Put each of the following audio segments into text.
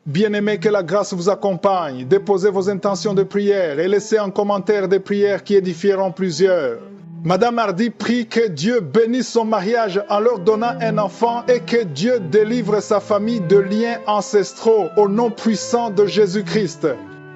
Bien-aimés, que la grâce vous accompagne. Déposez vos intentions de prière et laissez en commentaire des prières qui édifieront plusieurs. Madame Hardy prie que Dieu bénisse son mariage en leur donnant un enfant et que Dieu délivre sa famille de liens ancestraux au nom puissant de Jésus-Christ.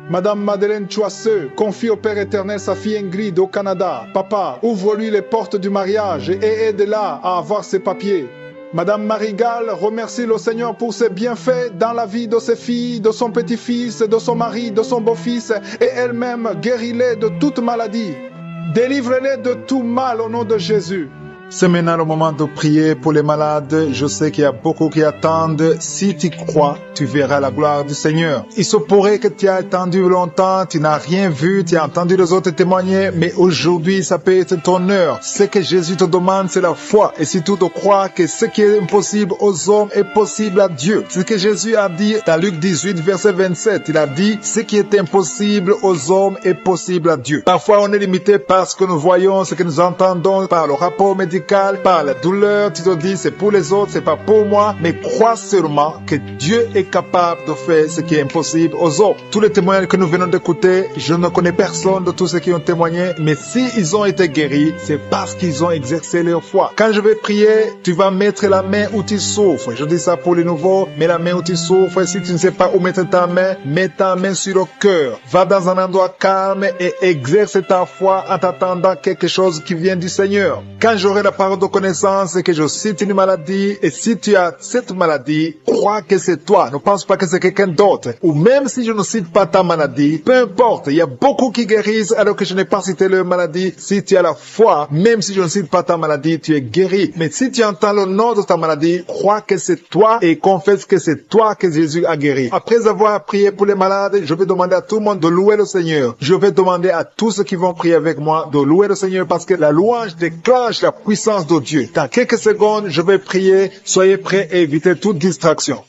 Madame Madeleine Choisseux confie au Père éternel sa fille Ingrid au Canada. Papa, ouvre-lui les portes du mariage et aide-la à avoir ses papiers. Madame Marigal remercie le Seigneur pour ses bienfaits dans la vie de ses filles, de son petit-fils, de son mari, de son beau-fils et elle-même guérit-les de toute maladie. Délivre-les de tout mal au nom de Jésus. C'est maintenant le moment de prier pour les malades. Je sais qu'il y a beaucoup qui attendent. Si tu crois, tu verras la gloire du Seigneur. Il se pourrait que tu aies attendu longtemps, tu n'as rien vu, tu as entendu les autres témoigner, mais aujourd'hui, ça peut être ton heure. Ce que Jésus te demande, c'est la foi. Et si tu te crois que ce qui est impossible aux hommes est possible à Dieu. C'est ce que Jésus a dit dans Luc 18, verset 27. Il a dit, ce qui est impossible aux hommes est possible à Dieu. Parfois, on est limité par ce que nous voyons, ce que nous entendons, par le rapport médical, par la douleur. Tu te dis, c'est pour les autres, c'est pas pour moi. Mais crois seulement que Dieu est capable de faire ce qui est impossible aux autres. Tous les témoignages que nous venons d'écouter, je ne connais personne de tous ceux qui ont témoigné, mais s'ils ont été guéris, c'est parce qu'ils ont exercé leur foi. Quand je vais prier, tu vas mettre la main où tu souffres. Je dis ça pour les nouveaux, mets la main où tu souffres. Si tu ne sais pas où mettre ta main, mets ta main sur le cœur. Va dans un endroit calme et exerce ta foi en t'attendant quelque chose qui vient du Seigneur. Quand j'aurai la parole de connaissance et que je cite une maladie, et si tu as cette maladie, crois que c'est toi. Ne pense pas que c'est quelqu'un d'autre. Ou même si je ne cite pas ta maladie, peu importe. Il y a beaucoup qui guérissent alors que je n'ai pas cité leur maladie. Si tu as la foi, même si je ne cite pas ta maladie, tu es guéri. Mais si tu entends le nom de ta maladie, crois que c'est toi et confesse que c'est toi que Jésus a guéri. Après avoir prié pour les malades, je vais demander à tout le monde de louer le Seigneur. Je vais demander à tous ceux qui vont prier avec moi de louer le Seigneur parce que la louange déclenche la puissance de Dieu. Dans quelques secondes, je vais prier. Soyez prêts et évitez toute distraction.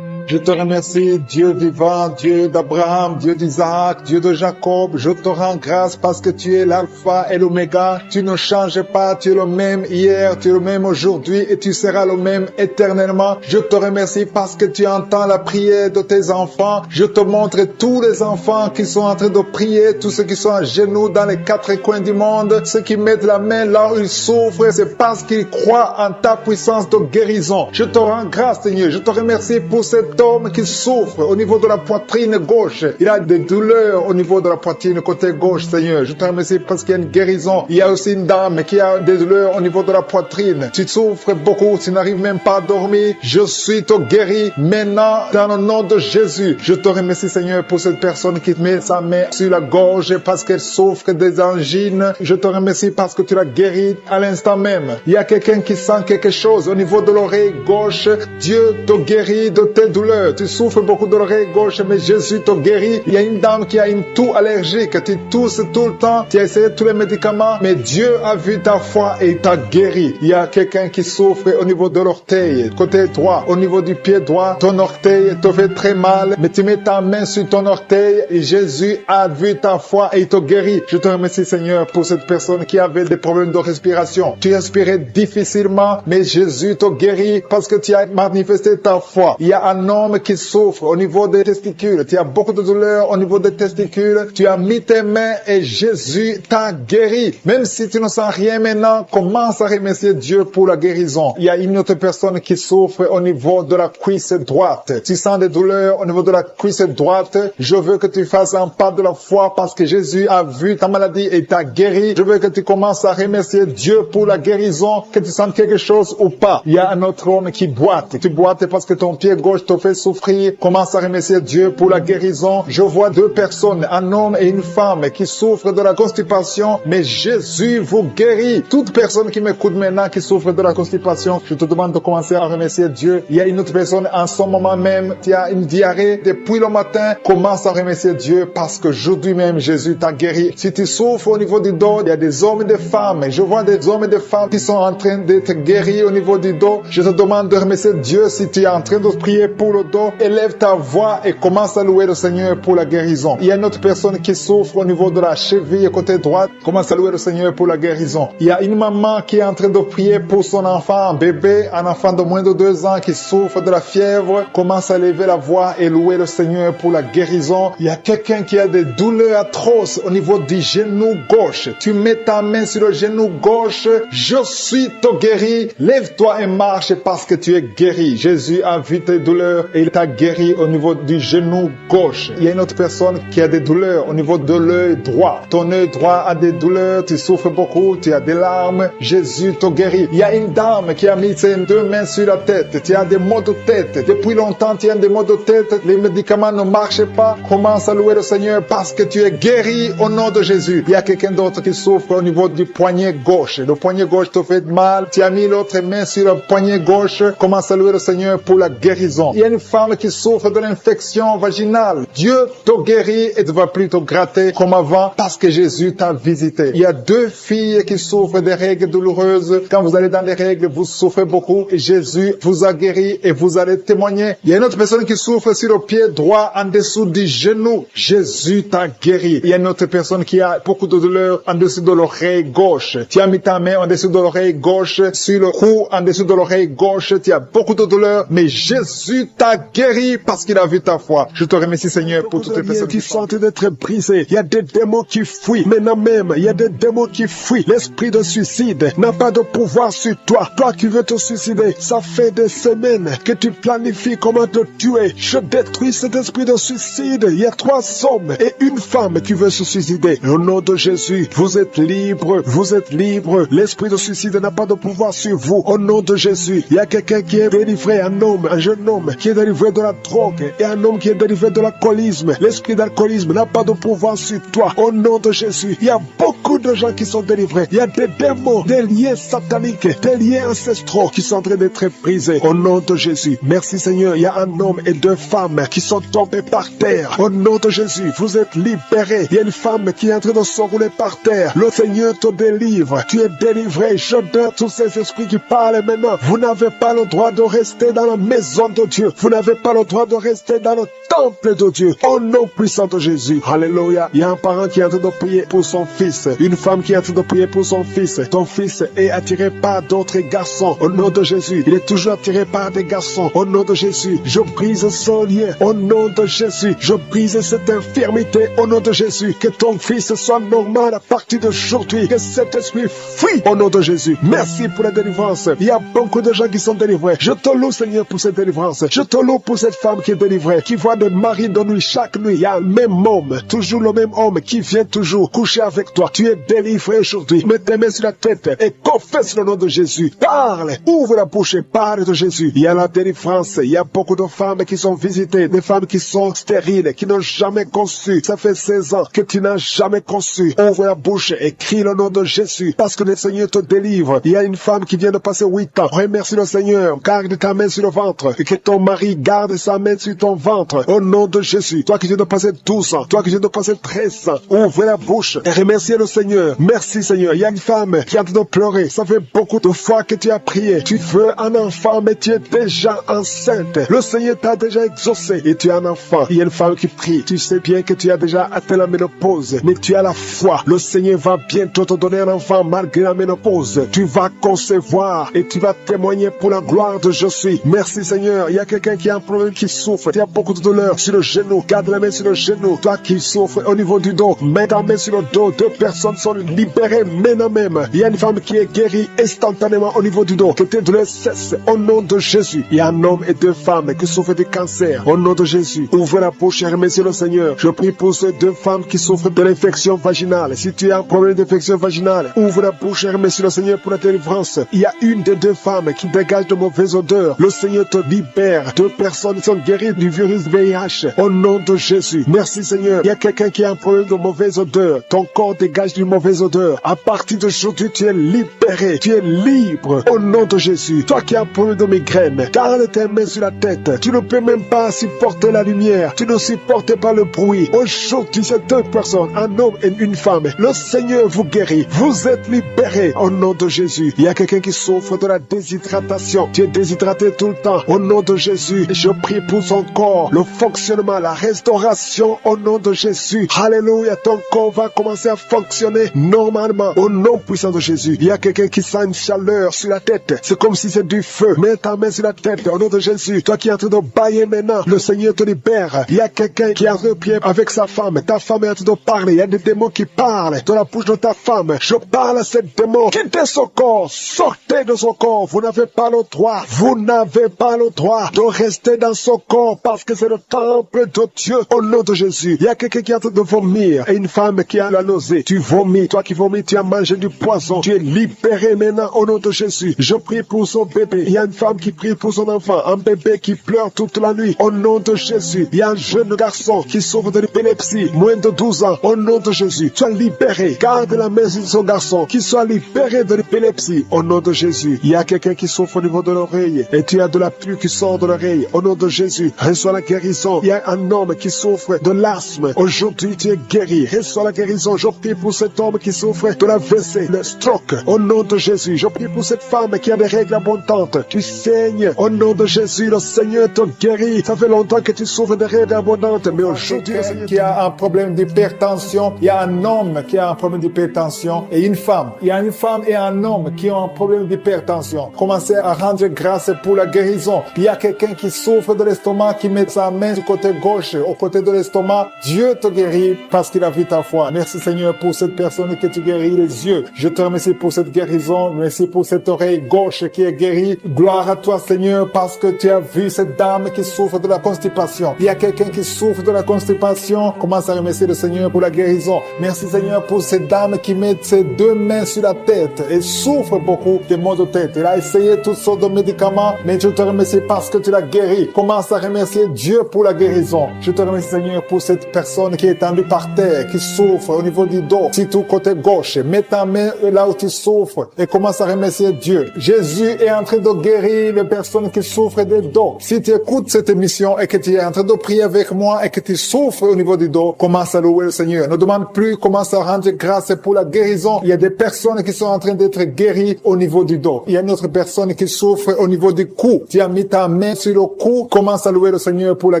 Je te remercie, Dieu vivant, Dieu d'Abraham, Dieu d'Isaac, Dieu de Jacob. Je te rends grâce parce que tu es l'alpha et l'oméga. Tu ne changes pas, tu es le même hier, tu es le même aujourd'hui et tu seras le même éternellement. Je te remercie parce que tu entends la prière de tes enfants. Je te montre tous les enfants qui sont en train de prier, tous ceux qui sont à genoux dans les quatre coins du monde, ceux qui mettent la main là où ils souffrent, c'est parce qu'ils croient en ta puissance de guérison. Je te rends grâce, Seigneur. Je te remercie pour cet homme qui souffre au niveau de la poitrine gauche. Il a des douleurs au niveau de la poitrine côté gauche, Seigneur. Je te remercie parce qu'il y a une guérison. Il y a aussi une dame qui a des douleurs au niveau de la poitrine. Tu souffres beaucoup, tu n'arrives même pas à dormir. Je suis te guéri maintenant dans le nom de Jésus. Je te remercie, Seigneur, pour cette personne qui met sa main sur la gorge parce qu'elle souffre des angines. Je te remercie parce que tu l'as guéri à l'instant même. Il y a quelqu'un qui sent quelque chose au niveau de l'oreille gauche. Dieu te guérit de tes douleurs. Tu souffres beaucoup de l'oreille gauche, mais Jésus te guérit. Il y a une dame qui a une toux allergique. Tu tousses tout le temps. Tu as essayé tous les médicaments, mais Dieu a vu ta foi et t'a guéri. Il y a quelqu'un qui souffre au niveau de l'orteil, côté droit, au niveau du pied droit. Ton orteil te fait très mal, mais tu mets ta main sur ton orteil et Jésus a vu ta foi et il te guérit. Je te remercie, Seigneur, pour cette personne qui avait des problèmes de respiration. Tu respirais difficilement, mais Jésus te guérit parce que tu as manifesté ta foi. Il y a un homme qui souffre au niveau des testicules. Tu as beaucoup de douleurs au niveau des testicules. Tu as mis tes mains et Jésus t'a guéri. Même si tu ne sens rien maintenant, commence à remercier Dieu pour la guérison. Il y a une autre personne qui souffre au niveau de la cuisse droite. Tu sens des douleurs au niveau de la cuisse droite. Je veux que tu fasses un pas de la foi parce que Jésus a vu ta maladie et t'a guéri. Je veux que tu commences à remercier Dieu pour la guérison, que tu sens quelque chose ou pas. Il y a un autre homme qui boite. Tu boites parce que ton pied gauche te fait souffrir. Commence à remercier Dieu pour la guérison. Je vois deux personnes, un homme et une femme qui souffrent de la constipation, mais Jésus vous guérit. Toute personne qui m'écoute maintenant qui souffre de la constipation, je te demande de commencer à remercier Dieu. Il y a une autre personne en ce moment même qui a une diarrhée depuis le matin. Commence à remercier Dieu parce que aujourd'hui même Jésus t'a guéri. Si tu souffres au niveau du dos, il y a des hommes et des femmes. Je vois des hommes et des femmes qui sont en train d'être guéris au niveau du dos. Je te demande de remercier Dieu si tu es en train de prier pour pour le dos, élève ta voix et commence à louer le Seigneur pour la guérison. Il y a une autre personne qui souffre au niveau de la cheville côté droit, commence à louer le Seigneur pour la guérison. Il y a une maman qui est en train de prier pour son enfant, un bébé, un enfant de moins de 2 ans qui souffre de la fièvre, commence à lever la voix et louer le Seigneur pour la guérison. Il y a quelqu'un qui a des douleurs atroces au niveau du genou gauche. Tu mets ta main sur le genou gauche, je suis ton guéri, lève-toi et marche parce que tu es guéri. Jésus a vu tes douleurs et il t'a guéri au niveau du genou gauche. Il y a une autre personne qui a des douleurs au niveau de l'œil droit. Ton œil droit a des douleurs, tu souffres beaucoup, tu as des larmes. Jésus te guérit. Il y a une dame qui a mis ses 2 mains sur la tête. Tu as des maux de tête. Depuis longtemps, tu as des maux de tête. Les médicaments ne marchent pas. Commence à louer le Seigneur parce que tu es guéri au nom de Jésus. Il y a quelqu'un d'autre qui souffre au niveau du poignet gauche. Le poignet gauche te fait mal. Tu as mis l'autre main sur le poignet gauche. Commence à louer le Seigneur pour la guérison. Il y a une femme qui souffre de l'infection vaginale. Dieu te guérit et ne va plus te gratter comme avant parce que Jésus t'a visité. Il y a 2 filles qui souffrent des règles douloureuses. Quand vous allez dans les règles, vous souffrez beaucoup et Jésus vous a guéri et vous allez témoigner. Il y a une autre personne qui souffre sur le pied droit en dessous du genou. Jésus t'a guéri. Il y a une autre personne qui a beaucoup de douleur en dessous de l'oreille gauche. Tu as mis ta main en dessous de l'oreille gauche, sur le cou, en dessous de l'oreille gauche. Tu as beaucoup de douleur, mais Jésus t'a guéri parce qu'il a vu ta foi. Je te remercie, Seigneur, pour toutes les personnes qui sont d'être brisées. Il y a des démons qui fuient. Maintenant même, il y a des démons qui fuient. L'esprit de suicide n'a pas de pouvoir sur toi. Toi qui veux te suicider, ça fait des semaines que tu planifies comment te tuer. Je détruis cet esprit de suicide. Il y a 3 hommes et une femme qui veut se suicider. Au nom de Jésus, vous êtes libres. Vous êtes libres. L'esprit de suicide n'a pas de pouvoir sur vous. Au nom de Jésus, il y a quelqu'un qui est délivré, un homme, un jeune homme qui est délivré de la drogue et un homme qui est délivré de l'alcoolisme. L'esprit d'alcoolisme n'a pas de pouvoir sur toi. Au nom de Jésus, il y a beaucoup de gens qui sont délivrés. Il y a des démons, des liens sataniques, des liens ancestraux qui sont en train d'être brisés. Au nom de Jésus, merci Seigneur. Il y a un homme et 2 femmes qui sont tombés par terre. Au nom de Jésus, vous êtes libérés. Il y a une femme qui est en train de s'enrouler par terre. Le Seigneur te délivre. Tu es délivré. Je donne tous ces esprits qui parlent maintenant. Vous n'avez pas le droit de rester dans la maison de Dieu. Vous n'avez pas le droit de rester dans le temple de Dieu. Au nom puissant de Jésus. Alléluia. Il y a un parent qui est en train de prier pour son fils. Une femme qui est en train de prier pour son fils. Ton fils est attiré par d'autres garçons. Au nom de Jésus. Il est toujours attiré par des garçons. Au nom de Jésus. Je brise son lien. Au nom de Jésus. Je brise cette infirmité. Au nom de Jésus. Que ton fils soit normal à partir d'aujourd'hui. Que cet esprit fuit. Au nom de Jésus. Merci pour la délivrance. Il y a beaucoup de gens qui sont délivrés. Je te loue, Seigneur, pour cette délivrance. Je te loue pour cette femme qui est délivrée, qui voit des maris de nuit. Chaque nuit, il y a le même homme, toujours le même homme qui vient toujours coucher avec toi. Tu es délivré aujourd'hui. Mets tes mains sur la tête et confesse le nom de Jésus. Parle, ouvre la bouche et parle de Jésus. Il y a la délivrance. Il y a beaucoup de femmes qui sont visitées, des femmes qui sont stériles, qui n'ont jamais conçu. Ça fait 16 ans que tu n'as jamais conçu. Ouvre la bouche et crie le nom de Jésus, parce que le Seigneur te délivre. Il y a une femme qui vient de passer 8 ans. Remercie le Seigneur. Garde ta main sur le ventre et que ton mari garde sa main sur ton ventre. Au nom de Jésus. Toi qui viens de passer 12 ans, toi qui viens de passer 13 ans, ouvre la bouche et remercie le Seigneur. Merci Seigneur. Il y a une femme qui est en train de pleurer. Ça fait beaucoup de fois que tu as prié. Tu veux un enfant, mais tu es déjà enceinte. Le Seigneur t'a déjà exaucé et tu as un enfant. Il y a une femme qui prie. Tu sais bien que tu as déjà atteint la ménopause, mais tu as la foi. Le Seigneur va bientôt te donner un enfant malgré la ménopause. Tu vas concevoir et tu vas témoigner pour la gloire de Je suis. Merci Seigneur. Il y a quelqu'un qui a un problème, qui souffre. Tu as beaucoup de douleur sur le genou. Garde la main sur le genou. Toi qui souffres au niveau du dos, mets ta main sur le dos. 2 personnes sont libérées maintenant même. Il y a une femme qui est guérie instantanément au niveau du dos. Que tes douleurs cessent au nom de Jésus. Il y a un homme et 2 femmes qui souffrent de cancer au nom de Jésus. Ouvre la bouche et remercie le Seigneur. Je prie pour ces 2 femmes qui souffrent de l'infection vaginale. Si tu as un problème d'infection vaginale, ouvre la bouche et remercie le Seigneur pour la délivrance. Il y a une des 2 femmes qui dégage de mauvaises odeurs. Le Seigneur te libère. 2 personnes sont guéries du virus VIH au nom de Jésus. Merci Seigneur. Il y a quelqu'un qui a un problème de mauvaise odeur. Ton corps dégage d'une mauvaise odeur. À partir d'aujourd'hui, tu es libéré. Tu es libre au nom de Jésus. Toi qui as un problème de migraine, garde tes mains sur la tête. Tu ne peux même pas supporter la lumière. Tu ne supportes pas le bruit. Aujourd'hui, c'est 2 personnes, un homme et une femme. Le Seigneur vous guérit. Vous êtes libérés au nom de Jésus. Il y a quelqu'un qui souffre de la déshydratation. Tu es déshydraté tout le temps. Au nom de Jésus. Jésus. Je prie pour son corps, le fonctionnement, la restauration au nom de Jésus. Alléluia, ton corps va commencer à fonctionner normalement au nom puissant de Jésus. Il y a quelqu'un qui sent une chaleur sur la tête. C'est comme si c'est du feu. Mets ta main sur la tête au nom de Jésus. Toi qui es en train de bailler maintenant, le Seigneur te libère. Il y a quelqu'un qui est en train de prier avec sa femme. Ta femme est en train de parler. Il y a des démons qui parlent dans la bouche de ta femme. Je parle à ces démons. Quittez son corps. Sortez de son corps. Vous n'avez pas le droit. Vous n'avez pas le droit de rester dans son corps parce que c'est le temple de Dieu au nom de Jésus. Il y a quelqu'un qui est en train de vomir et une femme qui a la nausée. Tu vomis. Toi qui vomis, tu as mangé du poison. Tu es libéré maintenant au nom de Jésus. Je prie pour son bébé. Il y a une femme qui prie pour son enfant. Un bébé qui pleure toute la nuit au nom de Jésus. Il y a un jeune garçon qui souffre de l'épilepsie, moins de 12 ans, au nom de Jésus. Sois libéré. Garde la main sur son garçon, qui soit libéré de l'épilepsie au nom de Jésus. Il y a quelqu'un qui souffre au niveau de l'oreille et tu as de la pluie qui sort de l'oreille au nom de Jésus. Reçois la guérison. Il y a un homme qui souffre de l'asthme. Aujourd'hui, tu es guéri. Reçois la guérison. Je prie pour cet homme qui souffre de la WC, le stroke, au nom de Jésus. Je prie pour cette femme qui a des règles abondantes. Tu saignes au nom de Jésus. Le Seigneur te guérit. Ça fait longtemps que tu souffres de règles abondantes, mais aujourd'hui, le Seigneur qui a un problème d'hypertension, il y a un homme qui a un problème d'hypertension et une femme. Il y a une femme et un homme qui ont un problème d'hypertension. Commencez à rendre grâce pour la guérison. Il y a quelqu'un qui souffre de l'estomac, qui met sa main du côté gauche, au côté de l'estomac. Dieu te guérit parce qu'il a vu ta foi. Merci Seigneur pour cette personne que tu guéris les yeux. Je te remercie pour cette guérison. Merci pour cette oreille gauche qui est guérie. Gloire à toi Seigneur parce que tu as vu cette dame qui souffre de la constipation. Il y a quelqu'un qui souffre de la constipation. Commence à remercier le Seigneur pour la guérison. Merci Seigneur pour cette dame qui met ses deux mains sur la tête et souffre beaucoup de maux de tête. Elle a essayé toutes sortes de médicaments, mais je te remercie parce que tu l'as guéri. Commence à remercier Dieu pour la guérison. Je te remercie Seigneur pour cette personne qui est étendue par terre, qui souffre au niveau du dos, surtout côté gauche. Mets ta main là où tu souffres et commence à remercier Dieu. Jésus est en train de guérir les personnes qui souffrent des dos. Si tu écoutes cette émission et que tu es en train de prier avec moi et que tu souffres au niveau du dos, commence à louer le Seigneur. Ne demande plus, commence à rendre grâce pour la guérison. Il y a des personnes qui sont en train d'être guéries au niveau du dos. Il y a une autre personne qui souffre au niveau du cou. Tu as mis ta main sur le cou, commence à louer le Seigneur pour la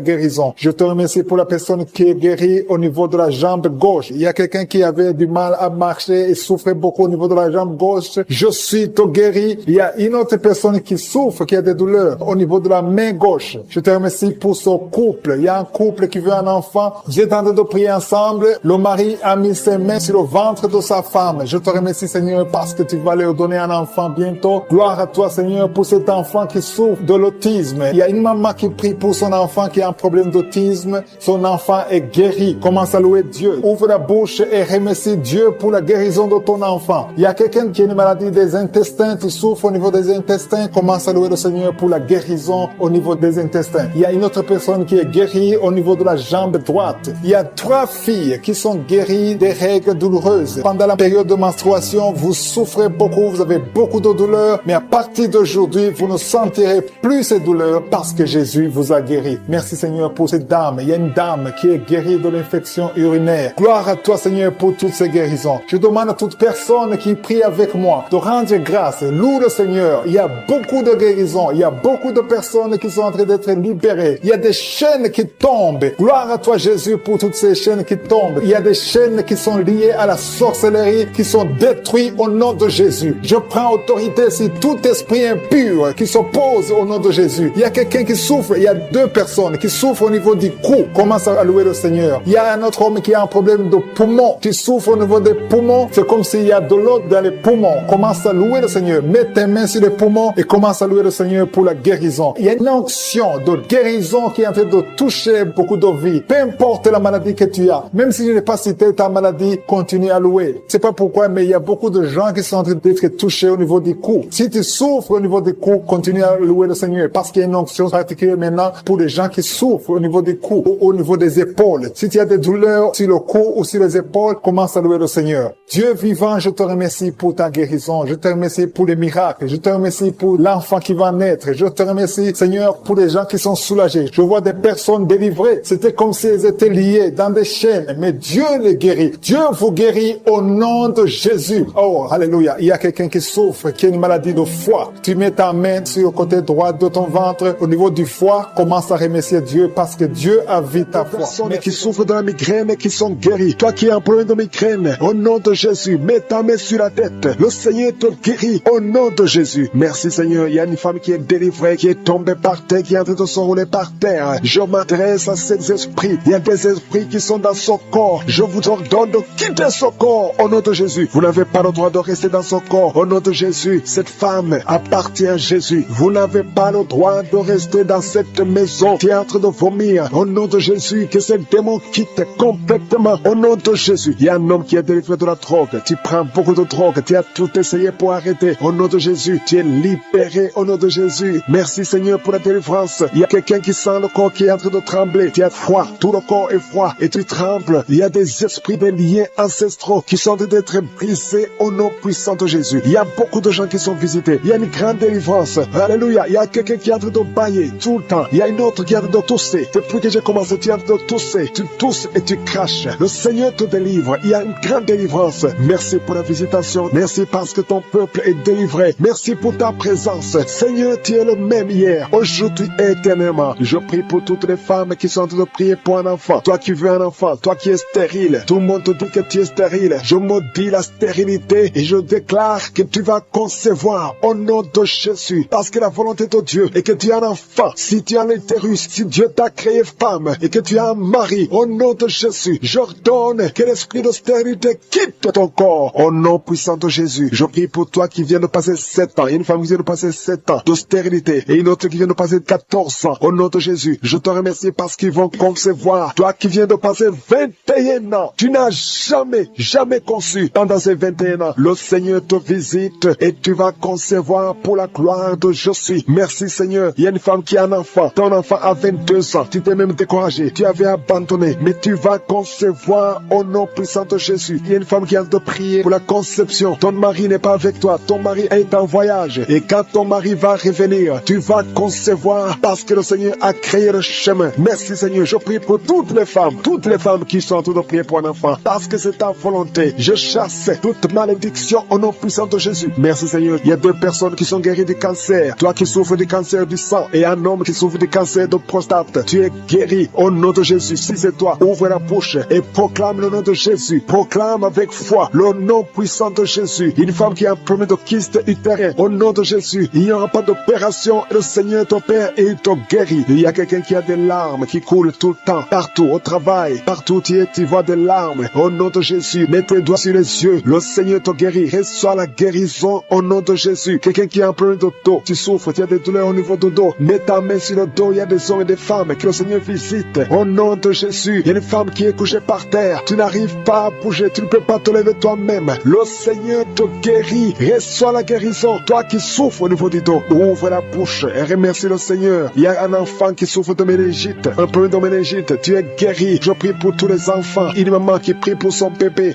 guérison. Je te remercie pour la personne qui est guérie au niveau de la jambe gauche. Il y a quelqu'un qui avait du mal à marcher et souffrait beaucoup au niveau de la jambe gauche. Je suis tout guéri. Il y a une autre personne qui souffre, qui a des douleurs au niveau de la main gauche. Je te remercie pour ce couple. Il y a un couple qui veut un enfant. Vous êtes en train de prier ensemble. Le mari a mis ses mains sur le ventre de sa femme. Je te remercie Seigneur parce que tu vas leur donner un enfant bientôt. Gloire à toi Seigneur pour cet enfant qui souffre de l'autisme. Il y a une maman qui prie pour son enfant qui a un problème d'autisme. Son enfant est guéri. Commence à louer Dieu. Ouvre la bouche et remercie Dieu pour la guérison de ton enfant. Il y a quelqu'un qui a une maladie des intestins, qui souffre au niveau des intestins. Commence à louer le Seigneur pour la guérison au niveau des intestins. Il y a une autre personne qui est guérie au niveau de la jambe droite. Il y a 3 filles qui sont guéries des règles douloureuses. Pendant la période de menstruation, vous souffrez beaucoup, vous avez beaucoup de douleurs, mais à partir d'aujourd'hui, vous ne sentirez plus ces douleurs parce que Jésus vous a guéri. Merci Seigneur pour cette dame. Il y a une dame qui est guérie de l'infection urinaire. Gloire à toi Seigneur pour toutes ces guérisons. Je demande à toute personne qui prie avec moi de rendre grâce. Loue le Seigneur. Il y a beaucoup de guérisons. Il y a beaucoup de personnes qui sont en train d'être libérées. Il y a des chaînes qui tombent. Gloire à toi Jésus pour toutes ces chaînes qui tombent. Il y a des chaînes qui sont liées à la sorcellerie qui sont détruites au nom de Jésus. Je prends autorité sur tout esprit impur qui s'oppose au nom de Jésus. Il y a quelqu'un qui souffre. Il y a 2 personnes qui souffrent au niveau du cou. Commence à louer le Seigneur. Il y a un autre homme qui a un problème de poumon. Tu souffres au niveau des poumons. C'est comme s'il y a de l'eau dans les poumons. Commence à louer le Seigneur. Mets tes mains sur les poumons et commence à louer le Seigneur pour la guérison. Il y a une onction de guérison qui est en train de toucher beaucoup de vies. Peu importe la maladie que tu as. Même si je n'ai pas cité ta maladie, continue à louer. C'est pas pourquoi, mais il y a beaucoup de gens qui sont en train d'être touchés au niveau du cou. Si tu souffres au niveau du cou, continue à louer le Seigneur parce qu'il y a une onction particulière maintenant pour les gens qui souffrent au niveau du cou ou au niveau des épaules. Si tu as des douleurs sur le cou ou sur les épaules, commence à louer le Seigneur. Dieu vivant, je te remercie pour ta guérison. Je te remercie pour les miracles. Je te remercie pour l'enfant qui va naître. Je te remercie, Seigneur, pour les gens qui sont soulagés. Je vois des personnes délivrées. C'était comme si elles étaient liées dans des chaînes. Mais Dieu les guérit. Dieu vous guérit au nom de Jésus. Oh, alléluia. Il y a quelqu'un qui souffre, qui a une maladie de foie. Tu mets ta main sur le côté droit de ton ventre, au niveau du foie. Commence à remercier Dieu parce que Dieu a vu ta foi. Personnes qui souffrent de la migraine et qui sont guéries. Toi qui as un problème de migraine, au nom de Jésus, mets ta main sur la tête. Le Seigneur te guérit au nom de Jésus. Merci Seigneur. Il y a une femme qui est délivrée, qui est tombée par terre, qui est en train de s'enrouler par terre. Je m'adresse à ces esprits. Il y a des esprits qui sont dans son corps. Je vous ordonne de quitter son corps au nom de Jésus. Vous n'avez pas le droit de rester dans son corps au nom de Jésus. Cette femme appartient à Jésus. Vous n'avez pas le droit de rester dans cette maison qui est en train de vomir. Au nom de Jésus, que ce démon quitte complètement. Au nom de Jésus. Il y a un homme qui est délivré de la drogue. Tu prends beaucoup de drogue. Tu as tout essayé pour arrêter. Au nom de Jésus, tu es libéré au nom de Jésus. Merci Seigneur pour la délivrance. Il y a quelqu'un qui sent le corps qui est en train de trembler. Tu as froid. Tout le corps est froid et tu trembles. Il y a des esprits, des liens ancestraux qui sont en train d'être brisés au nom puissant de Jésus. Il y a beaucoup de gens qui sont visités. Il y a une grande délivrance. Alléluia. Il y a quelqu'un qui est en train de bailler tout le temps. Il y a une autre qui est en train de tousser. Depuis que j'ai commencé, tu es en train de tousser. Tu tousses et tu craches. Le Seigneur te délivre. Il y a une grande délivrance. Merci pour la visitation. Merci parce que ton peuple est délivré. Merci pour ta présence. Seigneur, tu es le même hier, aujourd'hui et éternellement. Je prie pour toutes les femmes qui sont en train de prier pour un enfant. Toi qui veux un enfant, toi qui es stérile. Tout le monde te dit que tu es stérile. Je maudis la stérilité et je déclare que tu vas concevoir au nom de Jésus. Parce que la volonté de Dieu est que tu as un enfant. Si tu as l'utérus, si Dieu t'a créé femme et que tu as un mari, au nom de Jésus, j'ordonne que l'esprit de stérilité quitte ton corps. Au nom puissant de Jésus, je prie pour toi qui viens de passer 7 ans. Il y a une femme qui vient de passer 7 ans de stérilité et une autre qui vient de passer 14 ans. Au nom de Jésus, je te remercie parce qu'ils vont concevoir. Toi qui viens de passer 21 ans, tu n'as jamais conçu. Pendant ces 21 ans, le Seigneur te visite et tu vas concevoir pour la gloire de Jésus. Merci Seigneur. Il y a une femme qui a un enfant. Ton enfant a 22 ans. Tu t'es même découragé. Tu avais abandonné. Mais tu vas concevoir au nom puissant de Jésus. Il y a une femme qui a de prier pour la conception. Ton mari n'est pas avec toi. Ton mari est en voyage. Et quand ton mari va revenir, tu vas concevoir parce que le Seigneur a créé le chemin. Merci Seigneur. Je prie pour toutes les femmes qui sont en train de prier pour un enfant. Parce que c'est ta volonté. Je chasse toute malédiction au nom puissant de Jésus. Merci Seigneur. Il y a 2 personnes qui sont guéries du cancer. Toi qui souffres du cancer du sang et un homme qui souffre du cancer de prostate. Tu es guéri au nom de Jésus. Si c'est toi, ouvre la bouche et proclame le nom de Jésus. Proclame avec foi le nom puissant de Jésus. Une femme qui a un problème de kyste utérin. Au nom de Jésus, il n'y aura pas d'opération. Le Seigneur ton Père et il te guérit. Il y a quelqu'un qui a des larmes qui coulent tout le temps. Partout, au travail, partout où tu es, tu vois des larmes. Au nom de Jésus, mets tes doigts sur les yeux. Le Seigneur te guérit. Reçois la guérison au nom de Jésus. Quelqu'un qui a un problème de dos, tu souffres, tu as des douleurs au niveau du dos. Mets ta main sur le dos. Il y a des hommes et des femmes que le Seigneur visite. Au nom de Jésus, il y a une femme qui est couchée par terre. Tu n'arrives pas à bouger. Tu ne peux pas te lever toi-même. Le Seigneur te guérit. Reçois la guérison. Toi qui souffres au niveau du dos, ouvre la bouche et remercie le Seigneur. Il y a un enfant qui souffre de méningite, un problème de méningite. Tu es guéri. Je prie pour tous les enfants. Une maman qui prie pour son bébé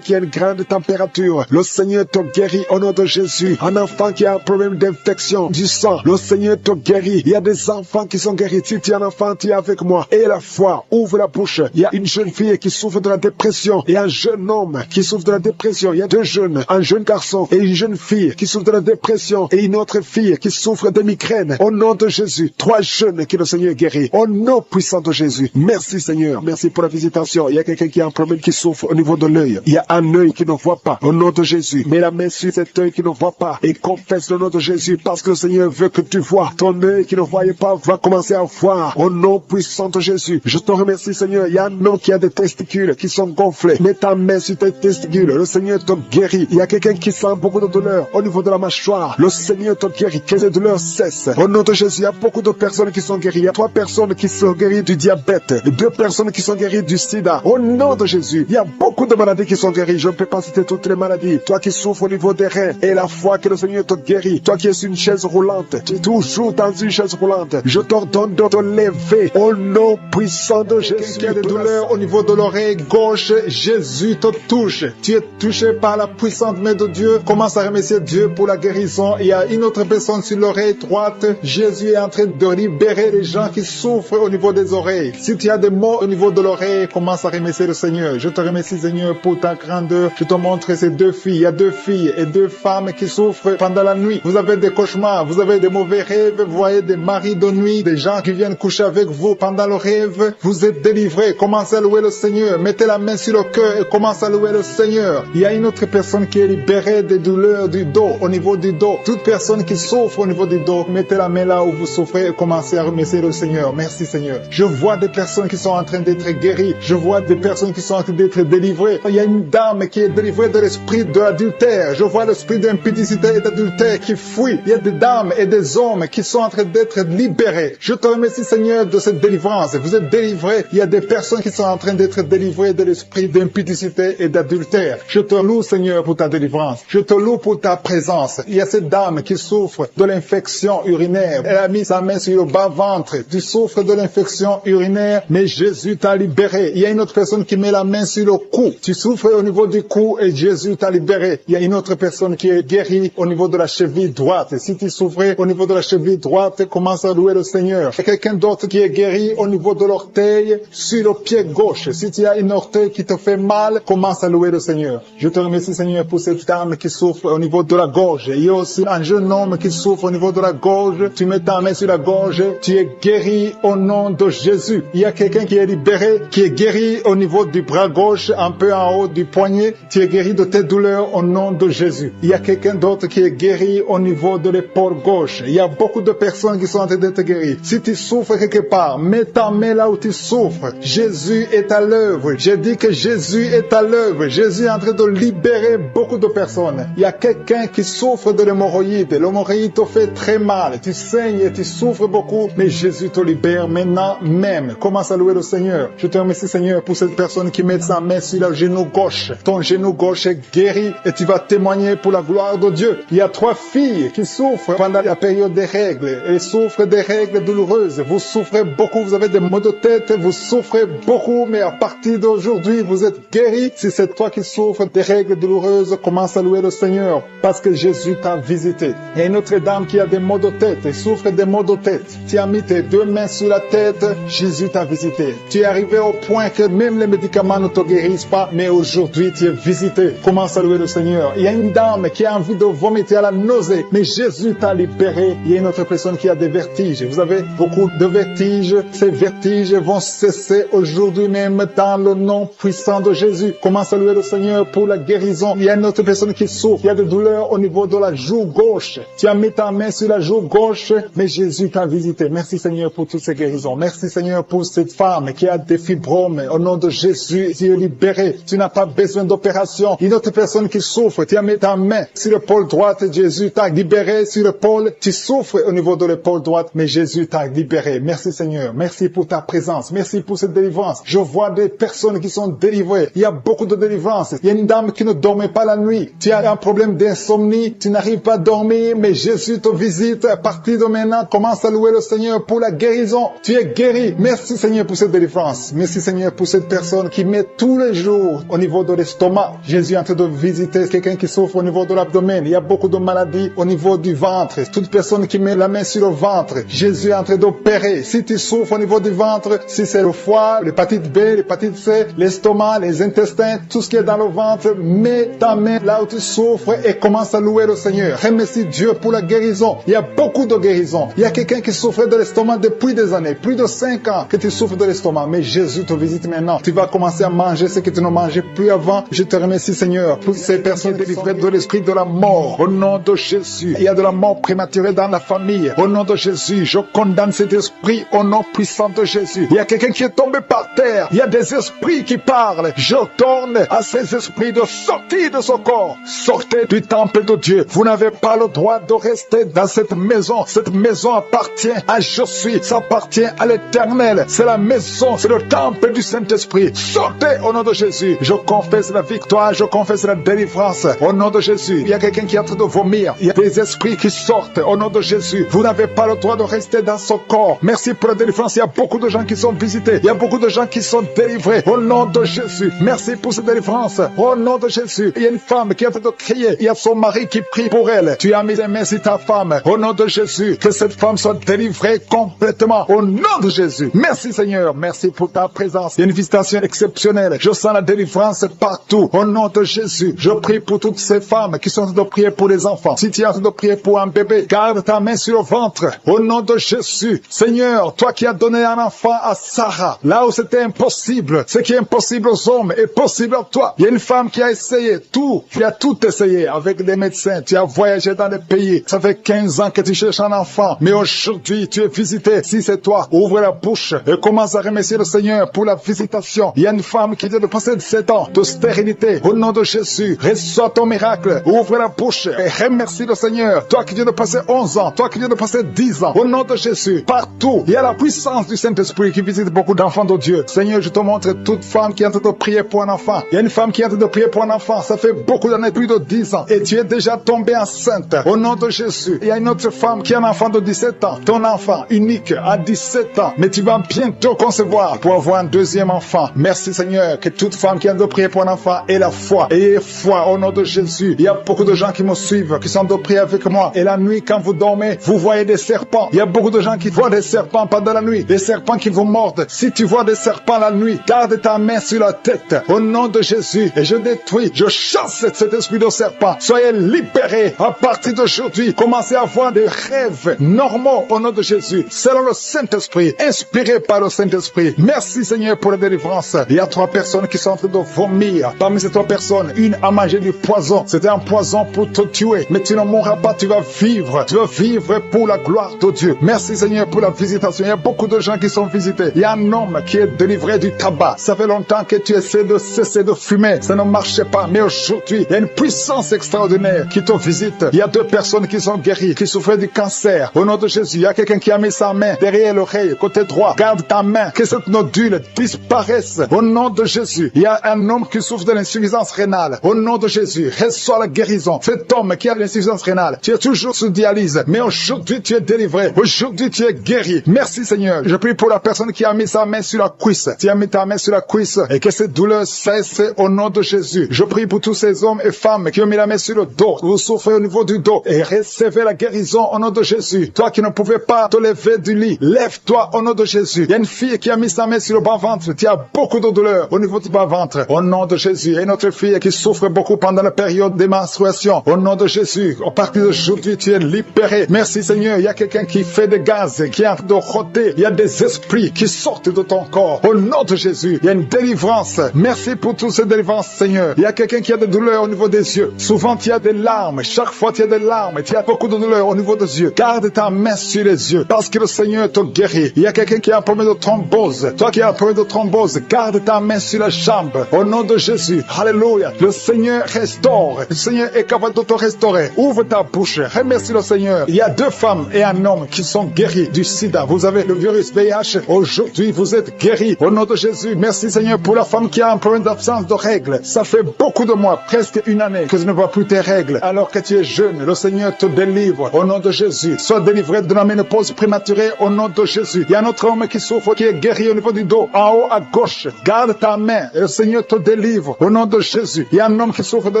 qui a une grande température. Le Seigneur te guérit au nom de Jésus. Un enfant qui a un problème d'infection du sang. Le Seigneur te guérit. Il y a des enfants qui sont guéris. Si tu es un enfant, tu es avec moi. Et la foi, ouvre la bouche. Il y a une jeune fille qui souffre de la dépression et un jeune homme qui souffre de la dépression. Il y a 2 jeunes, un jeune garçon et une jeune fille qui souffre de la dépression et une autre fille qui souffre de migraine. Au nom de Jésus, 3 jeunes que le Seigneur guérit. Au nom puissant de Jésus. Merci Seigneur. Merci pour la visitation. Il y a quelqu'un qui a un problème qui souffre au niveau de l'œil. Il y a un œil qui ne voit pas. Au nom de Jésus, mets la main sur cet œil qui ne voit pas et confesse le nom de Jésus parce que le Seigneur veut que tu vois. Ton œil qui ne voyait pas va commencer à voir. Au nom puissant de Jésus. Je te remercie Seigneur. Il y a un homme qui a des testicules qui sont gonflés. Mets ta main sur tes testicules. Le Seigneur te guérit. Il y a quelqu'un qui sent beaucoup de douleur au niveau de la mâchoire. Le Seigneur te guérit. Que ces douleurs cessent. Au nom de Jésus, il y a beaucoup de personnes qui sont guéries. Il y a 3 personnes qui sont guéries du diabète. 2 personnes qui sont guéries du sida. Au nom de Jésus, il y a beaucoup de maladies qui sont guéries. Je ne peux pas citer toutes les maladies. Toi qui souffres au niveau des reins et la foi que le Seigneur te guérit. Toi qui es sur une chaise roulante. Tu es toujours dans une chaise roulante. Je t'ordonne de te lever. Au nom puissant de Jésus. Qui a des douleurs au niveau de l'oreille gauche, Jésus te touche. touche. Tu es touché par la puissante main de Dieu. Commence à remercier Dieu pour la guérison. Il y a une autre personne sur l'oreille droite. Jésus est en train de libérer les gens qui souffrent au niveau des oreilles. Si tu as des maux au niveau de l'oreille, commence à remercier le Seigneur. Je te remercie, Seigneur, pour ta grandeur. Je te montre ces deux filles. Il y a deux filles et deux femmes qui souffrent pendant la nuit. Vous avez des cauchemars, vous avez des mauvais rêves, vous voyez des maris de nuit, des gens qui viennent coucher avec vous pendant le rêve. Vous êtes délivrés. Commencez à louer le Seigneur. Mettez la main sur le cœur et commencez à louer le Seigneur. Il y a une autre personne qui est libérée des douleurs du dos, au niveau du dos. Toute personne qui souffre au niveau du dos, mettez la main là où vous souffrez et commencez à remercier le Seigneur. Merci Seigneur. Je vois des personnes qui sont en train d'être guéries. Je vois des personnes qui sont en train d'être délivrées. Il y a une dame qui est délivrée de l'esprit de l'adultère. Je vois l'esprit d'impudicité et d'adultère qui fuit. Il y a des dames et des hommes qui sont en train d'être libérés. Je te remercie Seigneur de cette délivrance. Vous êtes délivrés. Il y a des personnes qui sont en train d'être délivrées de l'esprit d'impudicité et d'adultère. Je te loue Seigneur pour ta délivrance. Je te loue pour ta présence. Il y a cette dame qui souffre de l'infection urinaire. Elle a mis sa main sur le bas-ventre. Tu souffres de l'infection urinaire, mais Jésus t'a libéré. Il y a une autre personne qui met la main sur le cou. Tu souffres au niveau du cou et Jésus t'a libéré. Il y a une autre personne qui est guérie au niveau de la cheville droite. Si tu souffrais au niveau de la cheville droite, commence à louer le Seigneur. Il y a quelqu'un d'autre qui est guéri au niveau de l'orteil sur le pied gauche. Si tu as une orteil qui te fait mal, commence à louer le Seigneur. Je te remercie Seigneur pour cette dame qui souffre au niveau de la gorge. Il y a aussi un jeune homme qui souffre au niveau de la gorge. Tu mets ta main sur la gorge, tu es guéri au nom de Jésus. Il y a quelqu'un qui est libéré, qui est guéri au niveau du bras gauche, un peu en haut du poignet. Tu es guéri de tes douleurs au nom de Jésus. Il y a quelqu'un d'autre qui est guéri au niveau de l'épaule gauche. Il y a beaucoup de personnes qui sont en train d'être guéries. Si tu souffres quelque part, mets ta main là où tu souffres. Jésus est à l'œuvre. J'ai dit que Jésus est à l'œuvre. Jésus est en train de libérer beaucoup de personnes. Il y a quelqu'un qui souffre de l'hémorroïde. L'hémorroïde te fait très mal. Tu saignes et tu souffres beaucoup, mais Jésus te libère maintenant même. Commence à louer le Seigneur. Je te remercie Seigneur pour cette personne qui met sa main sur le genou gauche. Ton genou gauche est guéri et tu vas témoigner pour la gloire de Dieu. Il y a 3 filles qui souffrent pendant la période des règles. Elles souffrent des règles douloureuses. Vous souffrez beaucoup, vous avez des maux de tête, vous souffrez beaucoup, mais à partir d'aujourd'hui, vous êtes guéris. Si c'est toi qui souffres des règles douloureuses, commence à louer le Seigneur parce que Jésus t'a visité. Il y a une autre dame qui a des maux de tête, elle souffre des maux de tête. Tu as mis tes 2 mains sur la tête, Jésus t'a visité. Tu es arrivé au point que même les médicaments ne te guérissent pas, mais aujourd'hui tu es visité. Commence à louer le Seigneur. Il y a une dame qui a envie de vomiter à la nausée, mais Jésus t'a libéré. Il y a une autre personne qui a des vertiges. Vous avez beaucoup de vertiges. Ces vertiges vont cesser aujourd'hui même dans le nom puissant de Jésus. Commence à louer le Seigneur pour la guérison. Il y a une autre personne qui souffre. Il y a des douleurs au niveau de la joue gauche. Tu as mis ta main sur la joue gauche, mais Jésus t'a visité. Merci Seigneur pour toutes ces guérisons. Merci Seigneur pour cette femme qui a des fibromes. Au nom de Jésus, tu es libéré. Tu n'as pas besoin d'opération. Une autre personne qui souffre, tu as mis ta main sur l'épaule droite. Jésus t'a libéré sur l'épaule. Tu souffres au niveau de l'épaule droite, mais Jésus t'a libéré. Merci Seigneur. Merci pour ta présence. Merci pour cette délivrance. Je vois des personnes qui sont délivrées. Il y a beaucoup de délivrance. Il y a une dame qui ne dormait pas la nuit. Tu as un problème d'insomnie. Tu n'arrives pas à dormir, mais Jésus te visite. À partir de maintenant, commence à louer le Seigneur pour la guérison. Tu es guéri. Merci Seigneur pour cette délivrance. Merci Seigneur pour cette personne qui met tous les jours au niveau de l'estomac. Jésus est en train de visiter quelqu'un qui souffre au niveau de l'abdomen. Il y a beaucoup de maladies au niveau du ventre. Toute personne qui met la main sur le ventre, Jésus est en train d'opérer. Si tu souffres au niveau du ventre, si c'est le foie, l'hépatite B, l'hépatite C, l'estomac, les intestins, tout ce qui est dans le ventre, mets ta main là où tu souffres et commence à louer le Seigneur. Remercie Dieu pour la guérison. Il y a beaucoup de guérisons. Il y a quelqu'un qui souffrait de l'estomac depuis des années, plus de 5 ans que tu souffres de l'estomac, mais Jésus te visite maintenant. Tu vas commencer à manger ce que tu ne mangeais plus avant. Je te remercie Seigneur pour ces personnes délivrées de l'esprit de la mort. Au nom de Jésus, il y a de la mort prématurée dans la famille. Au nom de Jésus, je condamne cet esprit au nom puissant de Jésus. Il y a quelqu'un qui est tombé par terre. Il y a des esprits qui parlent. Je donne à ces esprits de sortir de ce corps. Sortez du temple de Dieu. Vous n'avez pas le droit de rester dans cette maison. Cette maison appartient à Je suis. Ça appartient à l'Éternel. C'est la maison, c'est le temple du Saint-Esprit. Sortez au nom de Jésus. Je confesse la victoire, je confesse la délivrance. Au nom de Jésus, il y a quelqu'un qui est en train de vomir. Il y a des esprits qui sortent. Au nom de Jésus, vous n'avez pas le droit de rester dans ce corps. Merci pour la délivrance. Il y a beaucoup de gens qui sont visités. Il y a beaucoup de gens gens qui sont délivrés au nom de Jésus. Merci pour cette délivrance. Au nom de Jésus. Il y a une femme qui est en train de crier. Il y a son mari qui prie pour elle. Tu as mis tes mains sur ta femme. Au nom de Jésus. Que cette femme soit délivrée complètement. Au nom de Jésus. Merci Seigneur. Merci pour ta présence. Il y a une visitation exceptionnelle. Je sens la délivrance partout. Au nom de Jésus. Je prie pour toutes ces femmes qui sont en train de prier pour les enfants. Si tu es en train de prier pour un bébé, garde ta main sur le ventre. Au nom de Jésus. Seigneur, toi qui as donné un enfant à Sarah, là où c'était impossible, ce qui est impossible aux hommes est possible à toi. Il y a une femme qui a essayé tout. Tu as tout essayé avec des médecins. Tu as voyagé dans des pays. Ça fait 15 ans que tu cherches un enfant. Mais aujourd'hui, tu es visité. Si c'est toi, ouvre la bouche et commence à remercier le Seigneur pour la visitation. Il y a une femme qui vient de passer 7 ans de stérilité. Au nom de Jésus, reçois ton miracle. Ouvre la bouche et remercie le Seigneur. Toi qui viens de passer 11 ans, toi qui viens de passer 10 ans. Au nom de Jésus, partout, il y a la puissance du Saint-Esprit qui visite beaucoup d'enfants de Dieu. Seigneur, je te montre toute femme qui est en train de prier pour un enfant. Il y a une femme qui est en train de prier pour un enfant. Ça fait beaucoup d'années, plus de 10 ans. Et tu es déjà tombée enceinte. Au nom de Jésus. Il y a une autre femme qui a un enfant de 17 ans. Ton enfant unique à 17 ans. Mais tu vas bientôt concevoir pour avoir un deuxième enfant. Merci Seigneur. Que toute femme qui est en train de prier pour un enfant ait la foi. Ayez foi au nom de Jésus. Il y a beaucoup de gens qui me suivent, qui sont en train de prier avec moi. Et la nuit, quand vous dormez, vous voyez des serpents. Il y a beaucoup de gens qui voient des serpents pendant la nuit. Des serpents qui vous mordent. Si tu vois des serpents la nuit, garde ta main sur la tête. Au nom de Jésus. Et je détruis, je chasse cet esprit de serpent. Soyez libérés à partir d'aujourd'hui. Commencez à avoir des rêves normaux au nom de Jésus. Selon le Saint-Esprit. Inspiré par le Saint-Esprit. Merci Seigneur pour la délivrance. Il y a 3 personnes qui sont en train de vomir. Parmi ces 3 personnes, une a mangé du poison. C'était un poison pour te tuer. Mais tu ne mourras pas, tu vas vivre. Tu vas vivre pour la gloire de Dieu. Merci Seigneur pour la visitation. Il y a beaucoup de gens qui sont visités. Il y a un homme qui est délivré du tabac. Ça fait longtemps que tu essaies de cesser de fumer. Ça ne marchait pas. Mais aujourd'hui, il y a une puissance extraordinaire qui te visite. Il y a 2 personnes qui sont guéries, qui souffraient du cancer. Au nom de Jésus, il y a quelqu'un qui a mis sa main derrière l'oreille, côté droit. Garde ta main, que cette nodule disparaisse. Au nom de Jésus, il y a un homme qui souffre de l'insuffisance rénale. Au nom de Jésus, reçois la guérison. Cet homme qui a l'insuffisance rénale, tu es toujours sous dialyse. Mais aujourd'hui, tu es délivré. Aujourd'hui, tu es guéri. Merci Seigneur. Je prie pour la personne qui a mis sa main sur la cuisse. Tu as mis ta main sur la cuisse et que cette douleur cesse au nom de Jésus. Je prie pour tous ces hommes et femmes qui ont mis la main sur le dos. Vous souffrez au niveau du dos et recevez la guérison au nom de Jésus. Toi qui ne pouvais pas te lever du lit, lève-toi au nom de Jésus. Il y a une fille qui a mis sa main sur le bas-ventre. Tu as beaucoup de douleur au niveau du bas-ventre. Au nom de Jésus. Il y a une autre fille qui souffre beaucoup pendant la période des menstruations. Au nom de Jésus. À partir d'aujourd'hui, tu es libéré. Merci Seigneur. Il y a quelqu'un qui fait des gaz, qui est en train de rôter. Il y a des esprits qui sortent de ton corps. Au nom de Jésus. Il y a une délivrance. Merci pour toutes ces délivrances, Seigneur. Il y a quelqu'un qui a des douleurs au niveau des yeux. Souvent, tu as des larmes. Chaque fois, tu as des larmes. Tu as beaucoup de douleurs au niveau des yeux. Garde ta main sur les yeux parce que le Seigneur te guérit. Il y a quelqu'un qui a un problème de thrombose. Toi qui as un problème de thrombose, garde ta main sur la jambe. Au nom de Jésus. Alléluia. Le Seigneur restaure. Le Seigneur est capable de te restaurer. Ouvre ta bouche. Remercie le Seigneur. Il y a 2 femmes et un homme qui sont guéris du sida. Vous avez le virus VIH. Aujourd'hui, vous êtes guéris. Au nom de Jésus. Merci Seigneur pour la femme qui a un problème d'absence de règles. Ça fait beaucoup de mois, presque une année, que tu ne vois plus tes règles. Alors que tu es jeune, le Seigneur te délivre. Au nom de Jésus. Sois délivré de la ménopause prématurée. Au nom de Jésus. Il y a un autre homme qui souffre, qui est guéri au niveau du dos. En haut à gauche. Garde ta main et le Seigneur te délivre. Au nom de Jésus. Il y a un homme qui souffre de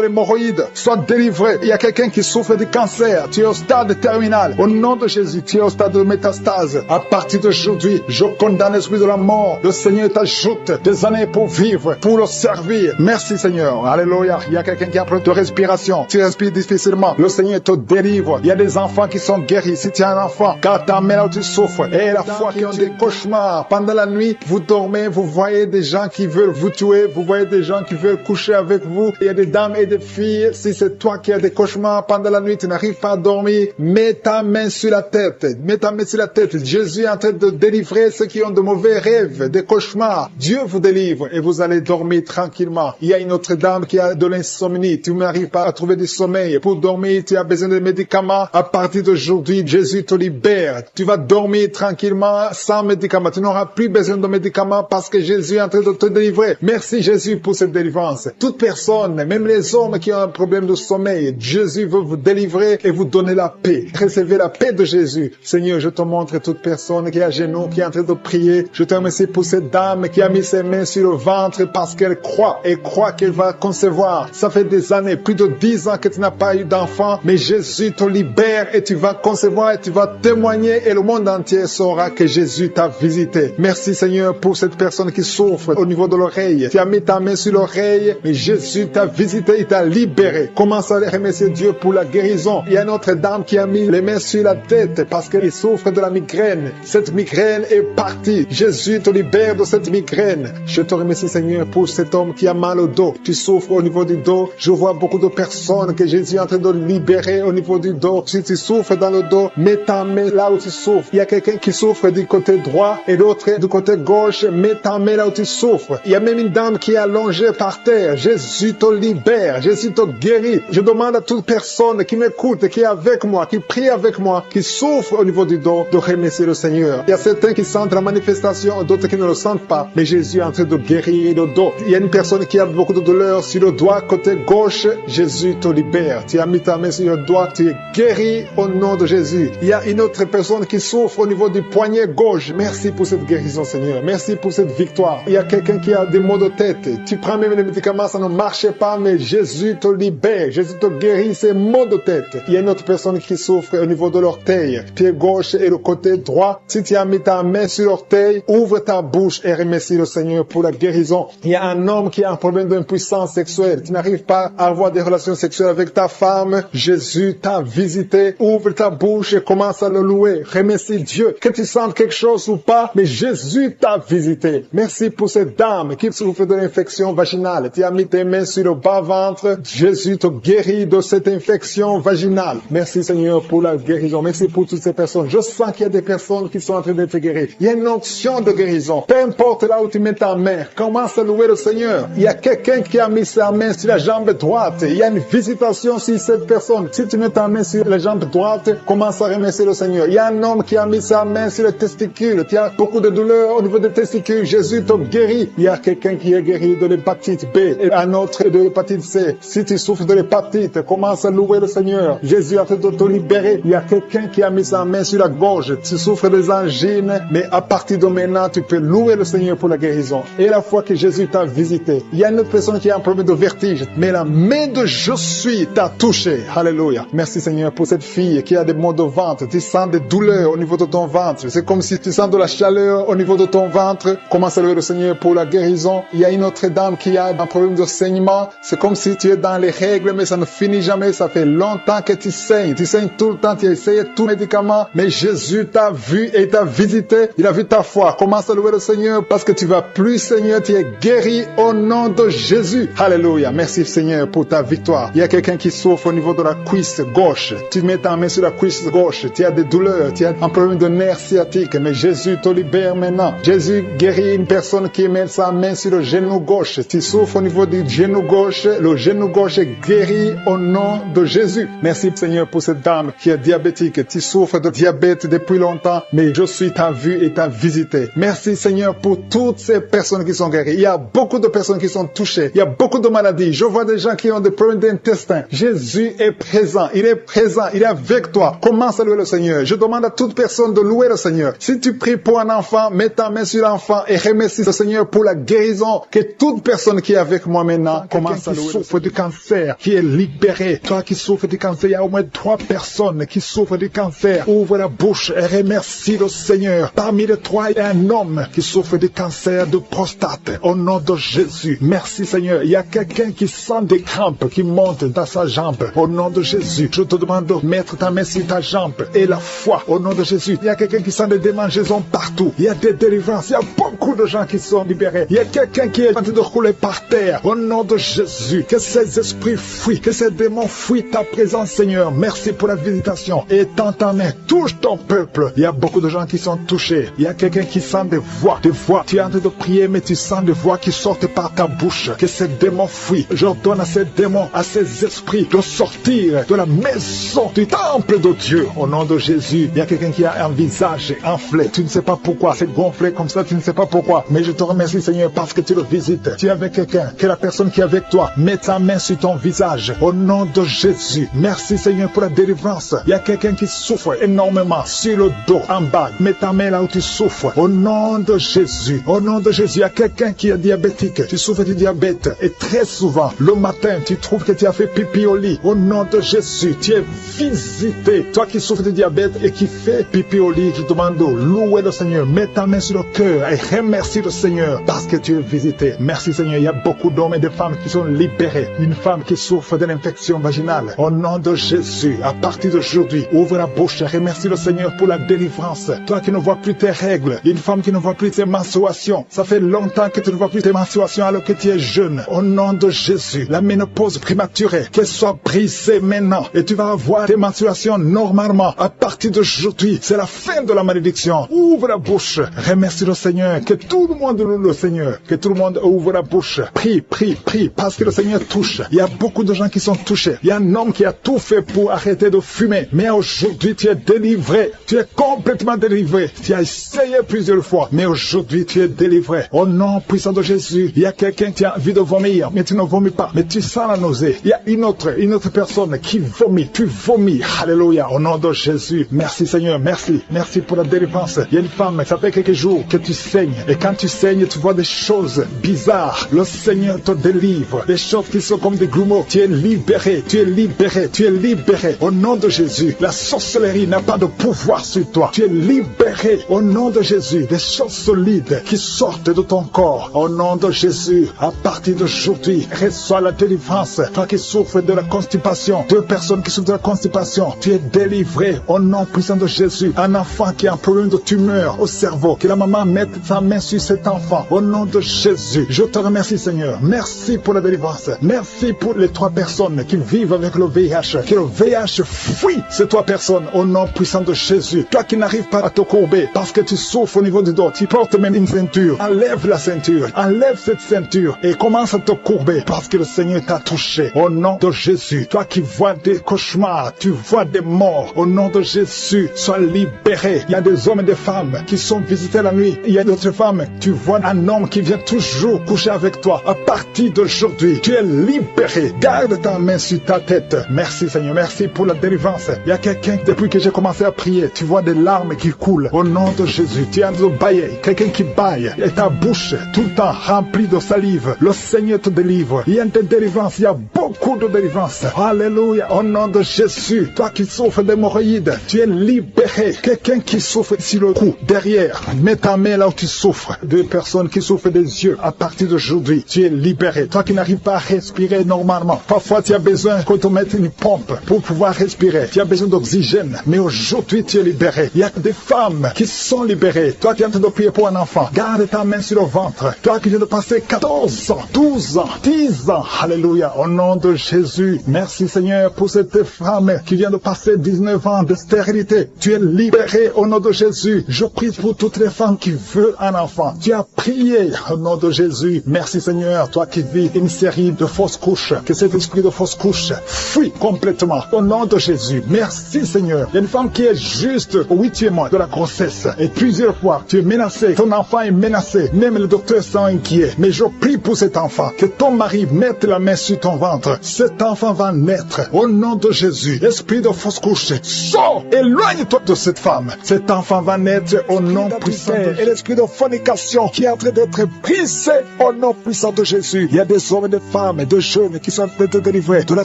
l'hémorroïde. Sois délivré. Il y a quelqu'un qui souffre du cancer. Tu es au stade terminal. Au nom de Jésus. Tu es au stade de métastase. À partir d'aujourd'hui, je condamne l'esprit de la mort. Le Seigneur t'ajoute des années pour vivre, pour le servir. Merci Seigneur. Alléluia. Il y a quelqu'un qui a un problème de respiration. Tu respires difficilement. Le Seigneur te délivre. Il y a des enfants qui sont guéris. Si tu as un enfant, garde ta main là où tu souffres. Et la foi qui ont des cauchemars. Pendant la nuit, vous dormez, vous voyez des gens qui veulent vous tuer. Vous voyez des gens qui veulent coucher avec vous. Il y a des dames et des filles. Si c'est toi qui as des cauchemars pendant la nuit, tu n'arrives pas à dormir, mets ta main sur la tête. Mets ta main sur la tête. Jésus est en train de délivrer ceux qui ont de mauvais rêves, des cauchemars. Dieu vous délivre et vous allez dormir tranquillement. Il y a une autre dame qui a de l'insomnie. Tu n'arrives pas à trouver du sommeil. Pour dormir, tu as besoin de médicaments. À partir d'aujourd'hui, Jésus te libère. Tu vas dormir tranquillement sans médicaments. Tu n'auras plus besoin de médicaments parce que Jésus est en train de te délivrer. Merci Jésus pour cette délivrance. Toute personne, même les hommes qui ont un problème de sommeil, Jésus veut vous délivrer et vous donner la paix. Recevez la paix de Jésus. Seigneur, je te montre toute personne qui est à genoux, qui est en train de prier. Je te remercie pour cette dame qui a mis ses mains sur le ventre parce qu'elle croit et croit qu'elle va concevoir. Ça fait des années, plus de 10 ans que tu n'as pas eu d'enfant, mais Jésus te libère et tu vas concevoir et tu vas témoigner et le monde entier saura que Jésus t'a visité. Merci Seigneur pour cette personne qui souffre au niveau de l'oreille. Tu as mis ta main sur l'oreille, mais Jésus t'a visité, il t'a libéré. Commence à remercier Dieu pour la guérison. Il y a une autre dame qui a mis les mains sur la tête parce qu'elle souffre de la migraine. Cette migraine est partie. Jésus te libère de cette migraine. Je te remercie Seigneur pour cet homme qui a mal au dos. Tu souffres au niveau du dos. Je vois beaucoup de personnes que Jésus est en train de libérer au niveau du dos. Si tu souffres dans le dos, mets ta main là où tu souffres. Il y a quelqu'un qui souffre du côté droit et l'autre du côté gauche. Mets ta main là où tu souffres. Il y a même une dame qui est allongée par terre. Jésus te libère. Jésus te guérit. Je demande à toute personne qui m'écoute, qui est avec moi, qui prie avec moi, qui souffre au niveau du dos, de remercier le Seigneur. Il y a certains qui sentent la manifestation, d'autres qui ne le sentent pas. Mais Jésus est en train de guérir le dos. Il y a une personne qui a beaucoup de douleur sur le doigt, côté gauche. Jésus te libère. Tu as mis ta main sur le doigt, tu es guéri au nom de Jésus. Il y a une autre personne qui souffre au niveau du poignet gauche. Merci pour cette guérison, Seigneur. Merci pour cette victoire. Il y a quelqu'un qui a des maux de tête. Tu prends même les médicaments, ça ne marche pas, mais Jésus te libère. Jésus te guérit ces maux de tête. Il y a une autre personne qui souffre au niveau de l'orteil, pied gauche et le côté droit. Si tu as mis ta main sur l'orteil, ouvre ta bouche et remercie le Seigneur pour la guérison. Il y a un homme qui a un problème d'impuissance sexuelle. Tu n'arrives pas à avoir des relations sexuelles avec ta femme. Jésus t'a visité. Ouvre ta bouche et commence à le louer. Remercie Dieu. Que tu sentes quelque chose ou pas, mais Jésus t'a visité. Merci pour cette dame qui souffre de l'infection vaginale. Tu as mis tes mains sur le bas-ventre. Jésus te guérit de cette infection vaginale. Merci Seigneur pour la guérison. Merci pour toutes ces personnes. Je sens qu'il y a des personnes qui sont en train d'être guéries. Il y a une onction de guérison. Peu importe là où tu mets ta main, commence à louer le Seigneur. Il y a quelqu'un qui a mis sa main sur la jambe droite. Il y a une visitation sur cette personne. Si tu mets ta main sur la jambe droite, commence à remercier le Seigneur. Il y a un homme qui a mis sa main sur les testicules. Tu as beaucoup de douleurs au niveau des testicules. Jésus te guérit. Il y a quelqu'un qui est guéri de l'hépatite B et un autre de l'hépatite C. Si tu souffres de l'hépatite, commence à louer le Seigneur. Jésus a fait de te libérer. Il y a quelqu'un qui a mis sa main sur la gorge. Tu souffres des angines, mais à partir de maintenant, tu peux louer le Seigneur pour la guérison. Et la fois que Jésus t'a visité, il y a une autre personne qui a un problème de vertige, mais la main de je suis t'a touché. Alléluia. Merci Seigneur pour cette fille qui a des maux de ventre. Tu sens des douleurs au niveau de ton ventre. C'est comme si tu sens de la chaleur au niveau de ton ventre. Commence à louer le Seigneur pour la guérison. Il y a une autre dame qui a un problème de saignement. C'est comme si tu es dans les règles, mais ça ne finit jamais. Ça fait longtemps que tu saignes. Tu saignes tout le temps. Tu as essayé tous les médicaments, mais Jésus t'a vu et t'a visité. Il a vu ta foi. Commence à louer le Seigneur parce que tu vas plus, Seigneur. Tu es guéri au nom de Jésus. Alléluia. Merci Seigneur pour ta victoire. Il y a quelqu'un qui souffre au niveau de la cuisse gauche. Tu mets ta main sur la cuisse gauche. Tu as des douleurs. Tu as un problème de nerf sciatique, mais Jésus te libère maintenant. Jésus guérit une personne qui met sa main sur le genou gauche. Tu souffres au niveau du genou gauche. Le genou gauche est guéri au nom de Jésus. Merci Seigneur pour cette dame qui est diabétique. Tu souffres de diabète depuis longtemps, mais je suis t'a vu et t'a visité. Merci Seigneur pour toutes ces personnes qui sont guéries. Il y a beaucoup de personnes qui sont touchées. Il y a beaucoup de maladies. Je vois des gens qui ont des problèmes d'intestin. Jésus est présent. Il est présent. Il est avec toi. Commence à louer le Seigneur. Je demande à toute personne de louer le Seigneur. Si tu pries pour un enfant, mets ta main sur l'enfant et remercie le Seigneur pour la guérison. Que toute personne qui est avec moi maintenant commence à louer. Qui souffre du cancer, qui est libéré. Toi qui souffres du cancer, il y a au moins 3 personnes qui souffrent du cancer. Ouvre la bouche et remercie le Seigneur. Parmi les 3, il y a un homme qui souffre du cancer de prostate. Au nom de Jésus. Merci Seigneur. Il y a quelqu'un qui sent des crampes qui montent dans sa jambe. Au nom de Jésus. Je te demande de mettre ta main sur ta jambe et la foi. Au nom de Jésus. Il y a quelqu'un qui sent des démangeaisons partout. Il y a des délivrances. Il y a beaucoup de gens qui sont libérés. Il y a quelqu'un qui est en train de rouler par terre. Au nom de Jésus. Que ces esprits fuient. Que ces démons fuient ta présence Seigneur. Merci pour la visitation. Et tends ta main. Touche ton peuple. Il y a beaucoup de gens qui sont touchés. Il y a quelqu'un qui sent des voix. Des voix. Tu es en train de prier mais tu sens des voix qui sortent par ta bouche. Que ces démons fuient. J'ordonne à ces démons, à ces esprits de sortir de la maison du temple de Dieu. Au nom de Jésus. Il y a quelqu'un qui a un visage enflé. Tu ne sais pas pourquoi. C'est gonflé comme ça. Tu ne sais pas pas pourquoi, mais je te remercie, Seigneur, parce que tu le visites. Tu es avec quelqu'un, que la personne qui est avec toi met ta main sur ton visage. Au nom de Jésus, merci, Seigneur, pour la délivrance. Il y a quelqu'un qui souffre énormément sur le dos, en bas. Mets ta main là où tu souffres. Au nom de Jésus, au nom de Jésus, il y a quelqu'un qui est diabétique. Tu souffres du diabète et très souvent, le matin, tu trouves que tu as fait pipi au lit. Au nom de Jésus, tu es visité. Toi qui souffres du diabète et qui fais pipi au lit, je te demande de louer le Seigneur. Mets ta main sur le cœur et remercie le Seigneur parce que tu es visité. Merci, Seigneur. Il y a beaucoup d'hommes et de femmes qui sont libérés. Une femme qui souffre de l'infection vaginale. Au nom de Jésus, à partir d'aujourd'hui, ouvre la bouche et remercie le Seigneur pour la délivrance. Toi qui ne vois plus tes règles, une femme qui ne voit plus tes menstruations. Ça fait longtemps que tu ne vois plus tes menstruations alors que tu es jeune. Au nom de Jésus, la ménopause prématurée, qu'elle soit brisée maintenant et tu vas avoir tes menstruations normalement. À partir d'aujourd'hui, c'est la fin de la malédiction. Ouvre la bouche, remercie le Seigneur, que tout le monde loue le Seigneur, que tout le monde ouvre la bouche. Prie, prie, prie, parce que le Seigneur touche. Il y a beaucoup de gens qui sont touchés. Il y a un homme qui a tout fait pour arrêter de fumer, mais aujourd'hui tu es délivré. Tu es complètement délivré. Tu as essayé plusieurs fois, mais aujourd'hui tu es délivré. Au nom puissant de Jésus, il y a quelqu'un qui a envie de vomir, mais tu ne vomis pas, mais tu sens la nausée. Il y a une autre personne qui vomit, tu vomis. Alléluia, au nom de Jésus. Merci Seigneur, merci. Merci pour la délivrance. Il y a une femme, ça fait quelques jours que tu saignes, et quand tu saignes, tu vois des choses bizarres. Le Seigneur te délivre. Des choses qui sont comme des grumeaux. Tu es libéré, tu es libéré, tu es libéré. Au nom de Jésus, la sorcellerie n'a pas de pouvoir sur toi. Tu es libéré au nom de Jésus. Des choses solides qui sortent de ton corps. Au nom de Jésus, à partir d'aujourd'hui, reçois la délivrance. Toi qui souffres de la constipation, 2 personnes qui souffrent de la constipation, tu es délivré au nom puissant de Jésus. Un enfant qui a un problème de tumeur au cerveau, que la maman mette sa main sur cet enfant. Au nom de Jésus, je te remercie Seigneur. Merci pour la délivrance. Merci pour les 3 personnes qui vivent avec le VIH. Que le VIH fuit ces 3 personnes au nom puissant de Jésus. Toi qui n'arrives pas à te courber parce que tu souffres au niveau du dos, tu portes même une ceinture. Enlève la ceinture, enlève cette ceinture et commence à te courber parce que le Seigneur t'a touché. Au nom de Jésus, toi qui vois des cauchemars, tu vois des morts. Au nom de Jésus, sois libéré. Il y a des hommes et des femmes qui sont visités la nuit. Il y a d'autres femmes, tu vois un homme qui vient toujours coucher avec toi. À partir d'aujourd'hui, tu es libéré. Garde ta main sur ta tête. Merci Seigneur, merci pour la délivrance. Il y a quelqu'un, depuis que j'ai commencé à prier, tu vois des larmes qui coulent. Au nom de Jésus, tu es en train de bailler. Quelqu'un qui baille et ta bouche tout le temps remplie de salive. Le Seigneur te délivre. Il y a une délivrance, il y a beaucoup de délivrance. Alléluia, au nom de Jésus. Toi qui souffres d'hémorroïdes, tu es libéré. Quelqu'un qui souffre sur le cou, derrière, mets ta main là où tu souffres. 2 personnes qui souffrent des yeux, à partir d'aujourd'hui, tu es libéré. Toi qui n'arrives pas à respirer normalement, parfois tu as besoin qu'on te mette une pompe pour pouvoir respirer. Tu as besoin d'oxygène, mais aujourd'hui tu es libéré. Il y a des femmes qui sont libérées. Toi qui es en train de prier pour un enfant, garde ta main sur le ventre. Toi qui viens de passer 14 ans, 12 ans, 10 ans, alléluia, au nom de Jésus. Merci Seigneur pour cette femme qui vient de passer 19 ans de stérilité. Tu es libéré au nom de Jésus. Je prie pour toutes les femmes qui veulent un enfant. Tu as prié au nom de Jésus. Merci Seigneur, toi qui vis une série de fausses couches, que cet esprit de fausses couches fuit complètement au nom de Jésus. Merci Seigneur. Il y a une femme qui est juste au 8e mois de la grossesse et plusieurs fois tu es menacé, ton enfant est menacé, même les docteurs sont inquiets. Mais je prie pour cet enfant, que ton mari mette la main sur ton ventre. Cet enfant va naître au nom de Jésus. Esprit de fausse couche, sors, éloigne-toi de cette femme. Cet enfant va naître au nom puissant de... Et l'esprit de fornication qui est en train d'être brisé au nom puissant de Jésus. Il y a des hommes et des femmes, de jeunes qui sont en train de délivrer de la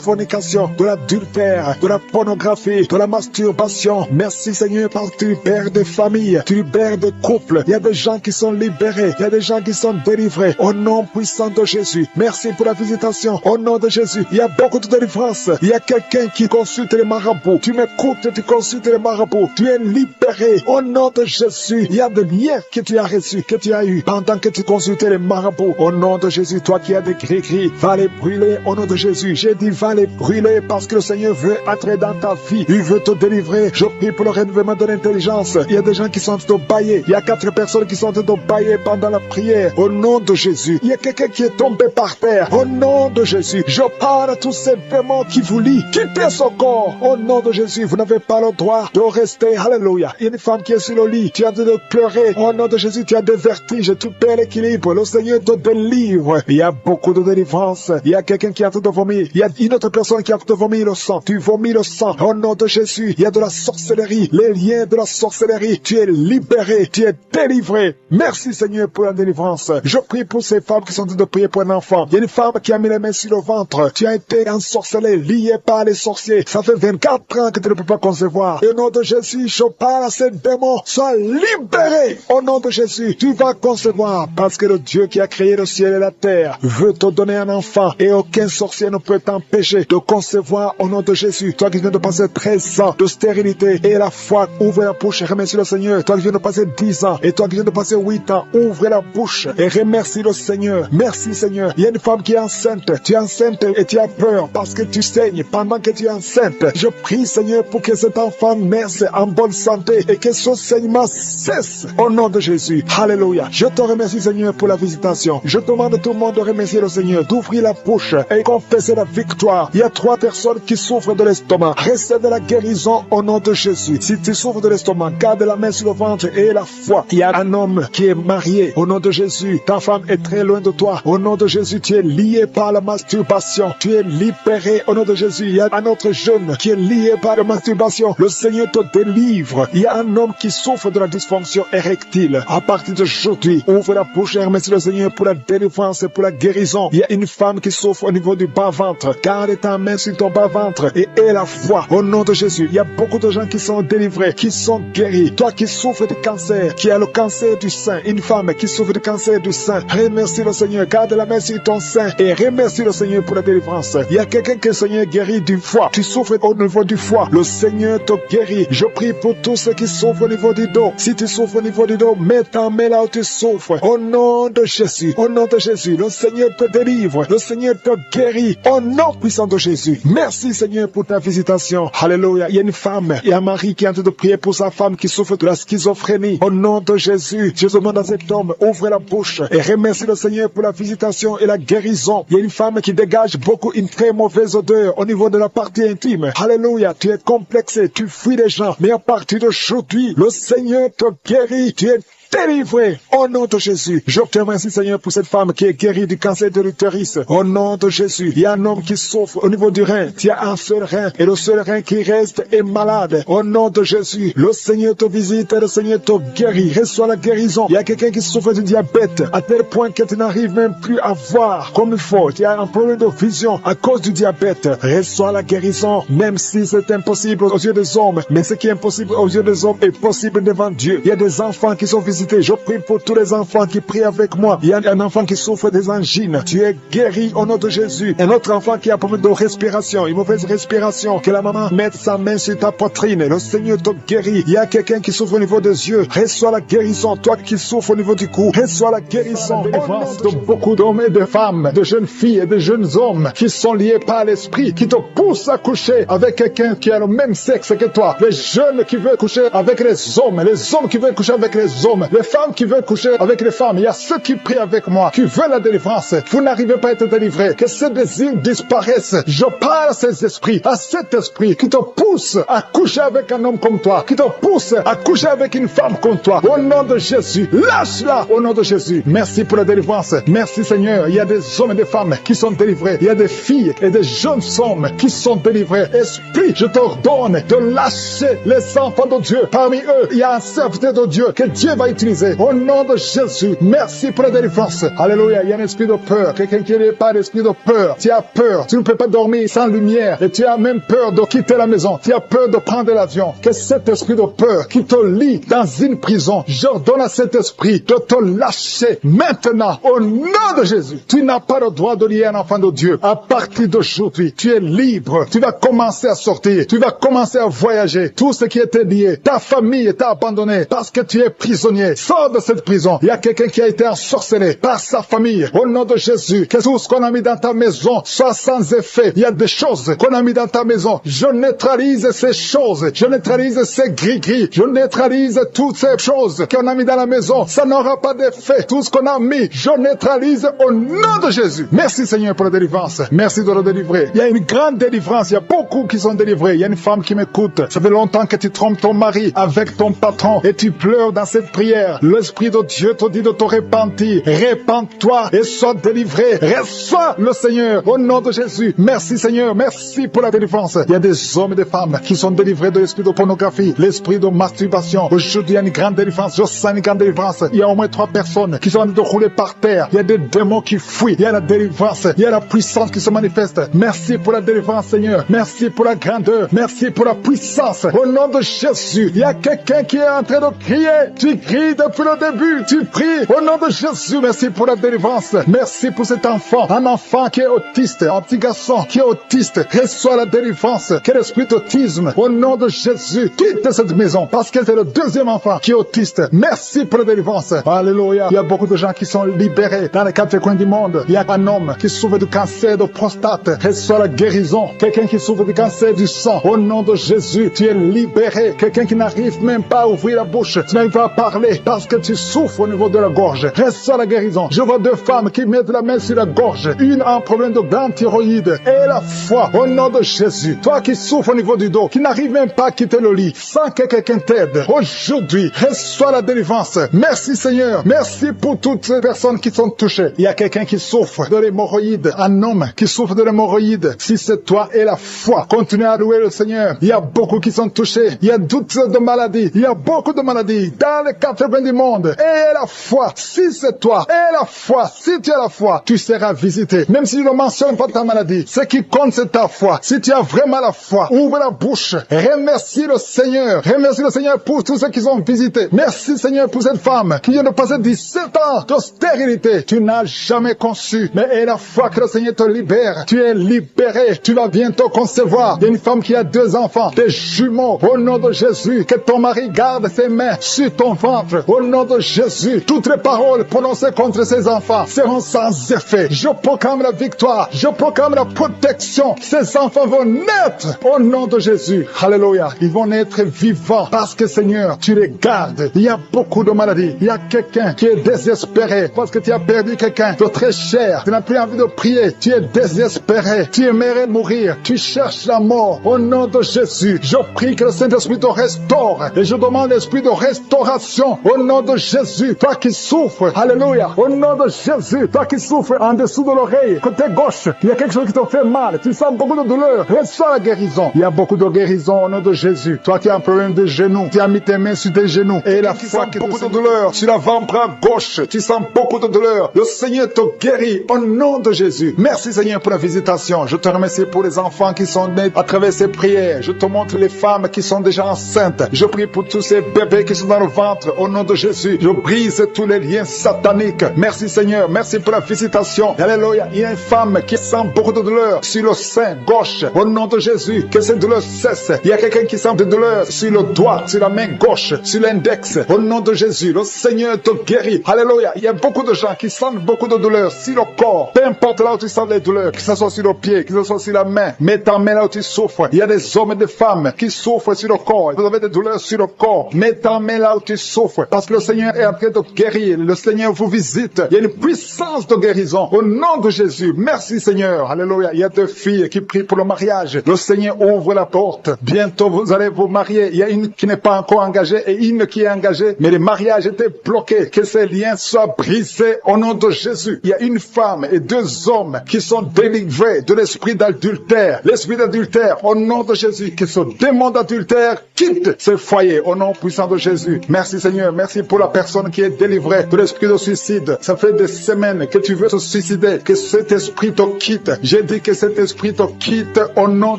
fornication, de l'adultère, de la pornographie, de la masturbation. Merci Seigneur parce que tu libères des familles, tu libères des couples. Il y a des gens qui sont libérés, il y a des gens qui sont délivrés au nom puissant de Jésus. Merci pour la visitation au nom de Jésus. Il y a beaucoup de délivrance. Il y a quelqu'un qui consulte les marabouts. Tu m'écoutes, tu consultes les marabouts. Tu es libéré au nom de Jésus. Il y a des liens que tu as reçus, que tu as eu pendant que tu consultais les marabouts. Au nom de Jésus, toi qui as des gris-gris, va les brûler au nom de Jésus. J'ai dit va les brûler parce que le Seigneur veut entrer dans ta vie. Il veut te délivrer. Je prie pour le renouvellement de l'intelligence. Il y a des gens qui sont en train de bailler. Il y a 4 personnes qui sont en train de bailler pendant la prière. Au nom de Jésus. Il y a quelqu'un qui est tombé par terre. Au nom de Jésus. Je parle à tous ces démons qui vous lient. Quittez son corps. Au nom de Jésus. Vous n'avez pas le droit de rester. Alléluia. Il y a une femme qui est sur le lit. Tu es en train de pleurer. Au nom de Jésus. tu as des vertiges, tu perds l'équilibre, le Seigneur te délivre. Il y a beaucoup de délivrance. Il y a quelqu'un qui a tout de vomir. Il y a une autre personne qui a tout de vomir le sang. Tu vomis le sang. Au nom de Jésus, il y a de la sorcellerie. Les liens de la sorcellerie. Tu es libéré. Tu es délivré. Merci Seigneur pour la délivrance. Je prie pour ces femmes qui sont en train de prier pour un enfant. Il y a une femme qui a mis les mains sur le ventre. Tu as été ensorcelé, lié par les sorciers. Ça fait 24 ans que tu ne peux pas concevoir. Et au nom de Jésus, je parle à ces démons. Sois libéré. Au nom de Jésus, tu vas concevoir. Parce que le Dieu qui a créé le ciel et la terre veut te donner un enfant. Et aucun sorcier ne peut t'empêcher de concevoir au nom de Jésus. Toi qui viens de passer 13 ans de stérilité et la foi, ouvre la bouche et remercie le Seigneur. Toi qui viens de passer 10 ans et toi qui viens de passer 8 ans, ouvre la bouche et remercie le Seigneur. Merci Seigneur. Il y a une femme qui est enceinte. Tu es enceinte et tu as peur parce que tu saignes pendant que tu es enceinte. Je prie Seigneur pour que cet enfant naisse en bonne santé et que ce saignement cesse au nom de Jésus. Alléluia. Je te remercie Seigneur pour la visitation. Je demande à tout le monde de remercier le Seigneur, d'ouvrir la bouche et confesser la victoire. Il y a 3 personnes qui souffrent de l'estomac. Recevez la guérison au nom de Jésus. Si tu souffres de l'estomac, garde la main sur le ventre et la foi. Il y a un homme qui est marié au nom de Jésus. Ta femme est très loin de toi. Au nom de Jésus, tu es lié par la masturbation. Tu es libéré au nom de Jésus. Il y a un autre jeune qui est lié par la masturbation. Le Seigneur te délivre. Il y a un homme qui souffre de la dysfonction érectile. À partir d'aujourd'hui, ouvre la bouche et remercie le Seigneur pour la délivrance et pour la guérison. Il y a une femme qui souffre au niveau du bas-ventre. Garde ta main sur ton bas-ventre et aie la foi au nom de Jésus. Il y a beaucoup de gens qui sont délivrés, qui sont guéris. Toi qui souffres de cancer, qui as le cancer du sein, une femme qui souffre de cancer du sein, remercie le Seigneur. Garde la main sur ton sein et remercie le Seigneur pour la délivrance. Il y a quelqu'un que le Seigneur guérit du foie. Tu souffres au niveau du foie. Le Seigneur te guérit. Je prie pour tous ceux qui souffrent au niveau du dos. Si tu souffres au niveau du dos, mets ta main là où tu souffres. Au nom de Jésus. Au nom de Jésus. Le Seigneur te délivre. Le Seigneur te guérit. Au nom puissant de Jésus. Merci Seigneur pour ta visitation. Alléluia. Il y a une femme. Il y a un mari qui est en train de prier pour sa femme qui souffre de la schizophrénie. Au nom de Jésus. Je demande à cet homme, ouvre la bouche et remercie le Seigneur pour la visitation et la guérison. Il y a une femme qui dégage beaucoup une très mauvaise odeur au niveau de la partie intime. Alléluia. Tu es complexé. Tu fuis les gens. Mais à partir d'aujourd'hui, le Seigneur te guérit. Tu es délivré au nom de Jésus. Je te remercie Seigneur pour cette femme qui est guérie du cancer de l'utérus. Au nom de Jésus. Il y a un homme qui souffre au niveau du rein. Tu as un seul rein et le seul rein qui reste est malade. Au nom de Jésus. Le Seigneur te visite et le Seigneur te guérit. Reçois la guérison. Il y a quelqu'un qui souffre du diabète à tel point que tu n'arrives même plus à voir comme il faut. Tu as un problème de vision à cause du diabète. Reçois la guérison même si c'est impossible aux yeux des hommes. Mais ce qui est impossible aux yeux des hommes est possible devant Dieu. Il y a des enfants qui sont visités. Je prie pour tous les enfants qui prient avec moi. Il y a un enfant qui souffre des angines. Tu es guéri au nom de Jésus. Un autre enfant qui a problème de respiration, une mauvaise respiration. Que la maman mette sa main sur ta poitrine. Le Seigneur te guérit. Il y a quelqu'un qui souffre au niveau des yeux. Reçois la guérison. Toi qui souffres au niveau du cou, reçois la guérison. Délivrance de beaucoup d'hommes et de femmes, de jeunes filles et de jeunes hommes qui sont liés par l'esprit, qui te poussent à coucher avec quelqu'un qui a le même sexe que toi. Les jeunes qui veulent coucher avec les hommes qui veulent coucher avec les hommes, les femmes qui veulent coucher avec les femmes. Il y a ceux qui prient avec moi, qui veulent la délivrance. Vous n'arrivez pas à être délivré. Que ces désirs disparaissent. Je parle à ces esprits, à cet esprit qui te pousse à coucher avec un homme comme toi, qui te pousse à coucher avec une femme comme toi. Au nom de Jésus, lâche-la au nom de Jésus. Merci pour la délivrance. Merci Seigneur. Il y a des hommes et des femmes qui sont délivrés. Il y a des filles et des jeunes hommes qui sont délivrés. Esprit, je t'ordonne de lâcher les enfants de Dieu. Parmi eux, il y a un serviteur de Dieu que Dieu va utiliser. Au nom de Jésus, merci pour la délivrance. Alléluia. Il y a un esprit de peur. Quelqu'un qui n'est pas l'esprit de peur. Tu as peur. Tu ne peux pas dormir sans lumière. Et tu as même peur de quitter la maison. Tu as peur de prendre l'avion. Que cet esprit de peur qui te lie dans une prison, j'ordonne à cet esprit de te lâcher maintenant. Au nom de Jésus. Tu n'as pas le droit de lier un enfant de Dieu. À partir d'aujourd'hui, tu es libre. Tu vas commencer à sortir. Tu vas commencer à voyager. Tout ce qui était lié, ta famille t'a abandonné parce que tu es prisonnier. Sors de cette prison. Il y a quelqu'un qui a été ensorcelé par sa famille. Au nom de Jésus, que tout ce qu'on a mis dans ta maison soit sans effet. Il y a des choses qu'on a mis dans ta maison. Je neutralise ces choses. Je neutralise ces gris-gris. Je neutralise toutes ces choses qu'on a mis dans la maison. Ça n'aura pas d'effet. Tout ce qu'on a mis, je neutralise au nom de Jésus. Merci Seigneur pour la délivrance. Merci de le délivrer. Il y a une grande délivrance. Il y a beaucoup qui sont délivrés. Il y a une femme qui m'écoute. Ça fait longtemps que tu trompes ton mari avec ton patron et tu pleures dans cette prière. prière. L'Esprit de Dieu te dit de te repentir. Répands-toi et sois délivré. Reçois le Seigneur au nom de Jésus. Merci Seigneur, merci pour la délivrance. Il y a des hommes et des femmes qui sont délivrés de l'esprit de pornographie, l'esprit de masturbation. Aujourd'hui, il y a une grande délivrance. Je sens une grande délivrance. Il y a au moins 3 personnes qui sont en train de rouler par terre. Il y a des démons qui fuient. Il y a la délivrance. Il y a la puissance qui se manifeste. Merci pour la délivrance Seigneur. Merci pour la grandeur. Merci pour la puissance. Au nom de Jésus, il y a quelqu'un qui est en train de crier. Tu cries depuis le début. Tu pries au nom de Jésus. Merci pour la délivrance. Merci pour cet enfant. Un enfant qui est autiste. Un petit garçon qui est autiste. Reçois la délivrance. Quel esprit d'autisme. Au nom de Jésus, quitte cette maison parce que c'est le 2e enfant qui est autiste. Merci pour la délivrance. Alléluia. Il y a beaucoup de gens qui sont libérés dans les 4 coins du monde. Il y a un homme qui souffre du cancer de prostate. Reçois la guérison. Quelqu'un qui souffre du cancer du sang. Au nom de Jésus, tu es libéré. Quelqu'un qui n'arrive même pas à ouvrir la bouche. Tu n'arrives pas à parler parce que tu souffres au niveau de la gorge. Reçois la guérison. Je vois 2 femmes qui mettent la main sur la gorge. Une a un problème de glande thyroïde. Et la foi. Au nom de Jésus. Toi qui souffres au niveau du dos, qui n'arrive même pas à quitter le lit, sans que quelqu'un t'aide. Aujourd'hui, reçois la délivrance. Merci Seigneur. Merci pour toutes ces personnes qui sont touchées. Il y a quelqu'un qui souffre de l'hémorroïde. Un homme qui souffre de l'hémorroïde. Si c'est toi et la foi, continue à louer le Seigneur. Il y a beaucoup qui sont touchés. Il y a toutes sortes de maladies. Il y a beaucoup de maladies dans les 4 coins du monde. Et la foi, si c'est toi, et la foi, si tu as la foi, tu seras visité. Même si tu ne mentionnes pas ta maladie, ce qui compte c'est ta foi. Si tu as vraiment la foi, ouvre la bouche. Remercie le Seigneur. Remercie le Seigneur pour tous ceux qui sont visités. Merci Seigneur pour cette femme qui vient de passer 17 ans de stérilité. Tu n'as jamais conçu. Mais et la foi que le Seigneur te libère. Tu es libéré. Tu vas bientôt concevoir. Il y a une femme qui a 2 enfants, des jumeaux. Au nom de Jésus, que ton mari garde ses mains sur ton ventre. Au nom de Jésus, toutes les paroles prononcées contre ces enfants seront sans effet. Je proclame la victoire. Je proclame la protection. Ces enfants vont naître au nom de Jésus. Alléluia. Ils vont naître vivants parce que Seigneur, tu les gardes. Il y a beaucoup de maladies. Il y a quelqu'un qui est désespéré parce que tu as perdu quelqu'un de très cher. Tu n'as plus envie de prier. Tu es désespéré. Tu aimerais mourir. Tu cherches la mort. Au nom de Jésus, je prie que le Saint-Esprit te restaure. Et je demande l'esprit de restauration. Au nom de Jésus, toi qui souffres. Alléluia. Au nom de Jésus, toi qui souffres en dessous de l'oreille, côté gauche, il y a quelque chose qui te fait mal. Tu sens beaucoup de douleur. Reçois la guérison. Il y a beaucoup de guérison au nom de Jésus. Toi qui as un problème de genoux, tu as mis tes mains sur tes genoux. Et la foi qui beaucoup de douleur sur l'avant-bras gauche. Tu sens beaucoup de douleur. Le Seigneur te guérit au nom de Jésus. Merci Seigneur pour la visitation. Je te remercie pour les enfants qui sont nés à travers ces prières. Je te montre les femmes qui sont déjà enceintes. Je prie pour tous ces bébés qui sont dans le ventre au nom de Jésus. Je brise tous les liens sataniques. Merci Seigneur. Merci pour la visitation. Alléluia. Il y a une femme qui sent beaucoup de douleur sur le sein gauche. Au nom de Jésus, que cette douleur cesse. Il y a quelqu'un qui sent de douleur sur le doigt, sur la main gauche, sur l'index. Au nom de Jésus, le Seigneur te guérit. Alléluia. Il y a beaucoup de gens qui sentent beaucoup de douleur sur le corps. Peu importe là où tu sens les douleurs, que ce soit sur le pied, que ce soit sur la main. Mets ta main là où tu souffres. Il y a des hommes et des femmes qui souffrent sur le corps. Vous avez des douleurs sur le corps. Mets ta main là où tu souffres. Parce que le Seigneur est en train de guérir. Le Seigneur vous visite. Il y a une puissance de guérison. Au nom de Jésus. Merci Seigneur. Alléluia. Il y a 2 filles qui prient pour le mariage. Le Seigneur ouvre la porte. Bientôt vous allez vous marier. Il y a une qui n'est pas encore engagée et une qui est engagée. Mais le mariage était bloqué. Que ces liens soient brisés au nom de Jésus. Il y a une femme et 2 hommes qui sont délivrés de l'esprit d'adultère. L'esprit d'adultère au nom de Jésus. Que ce démon d'adultère quitte ce foyer au nom puissant de Jésus. Merci Seigneur. Merci pour la personne qui est délivrée de l'esprit de suicide. Ça fait des semaines que tu veux te suicider. Que cet esprit te quitte. J'ai dit que cet esprit te quitte au nom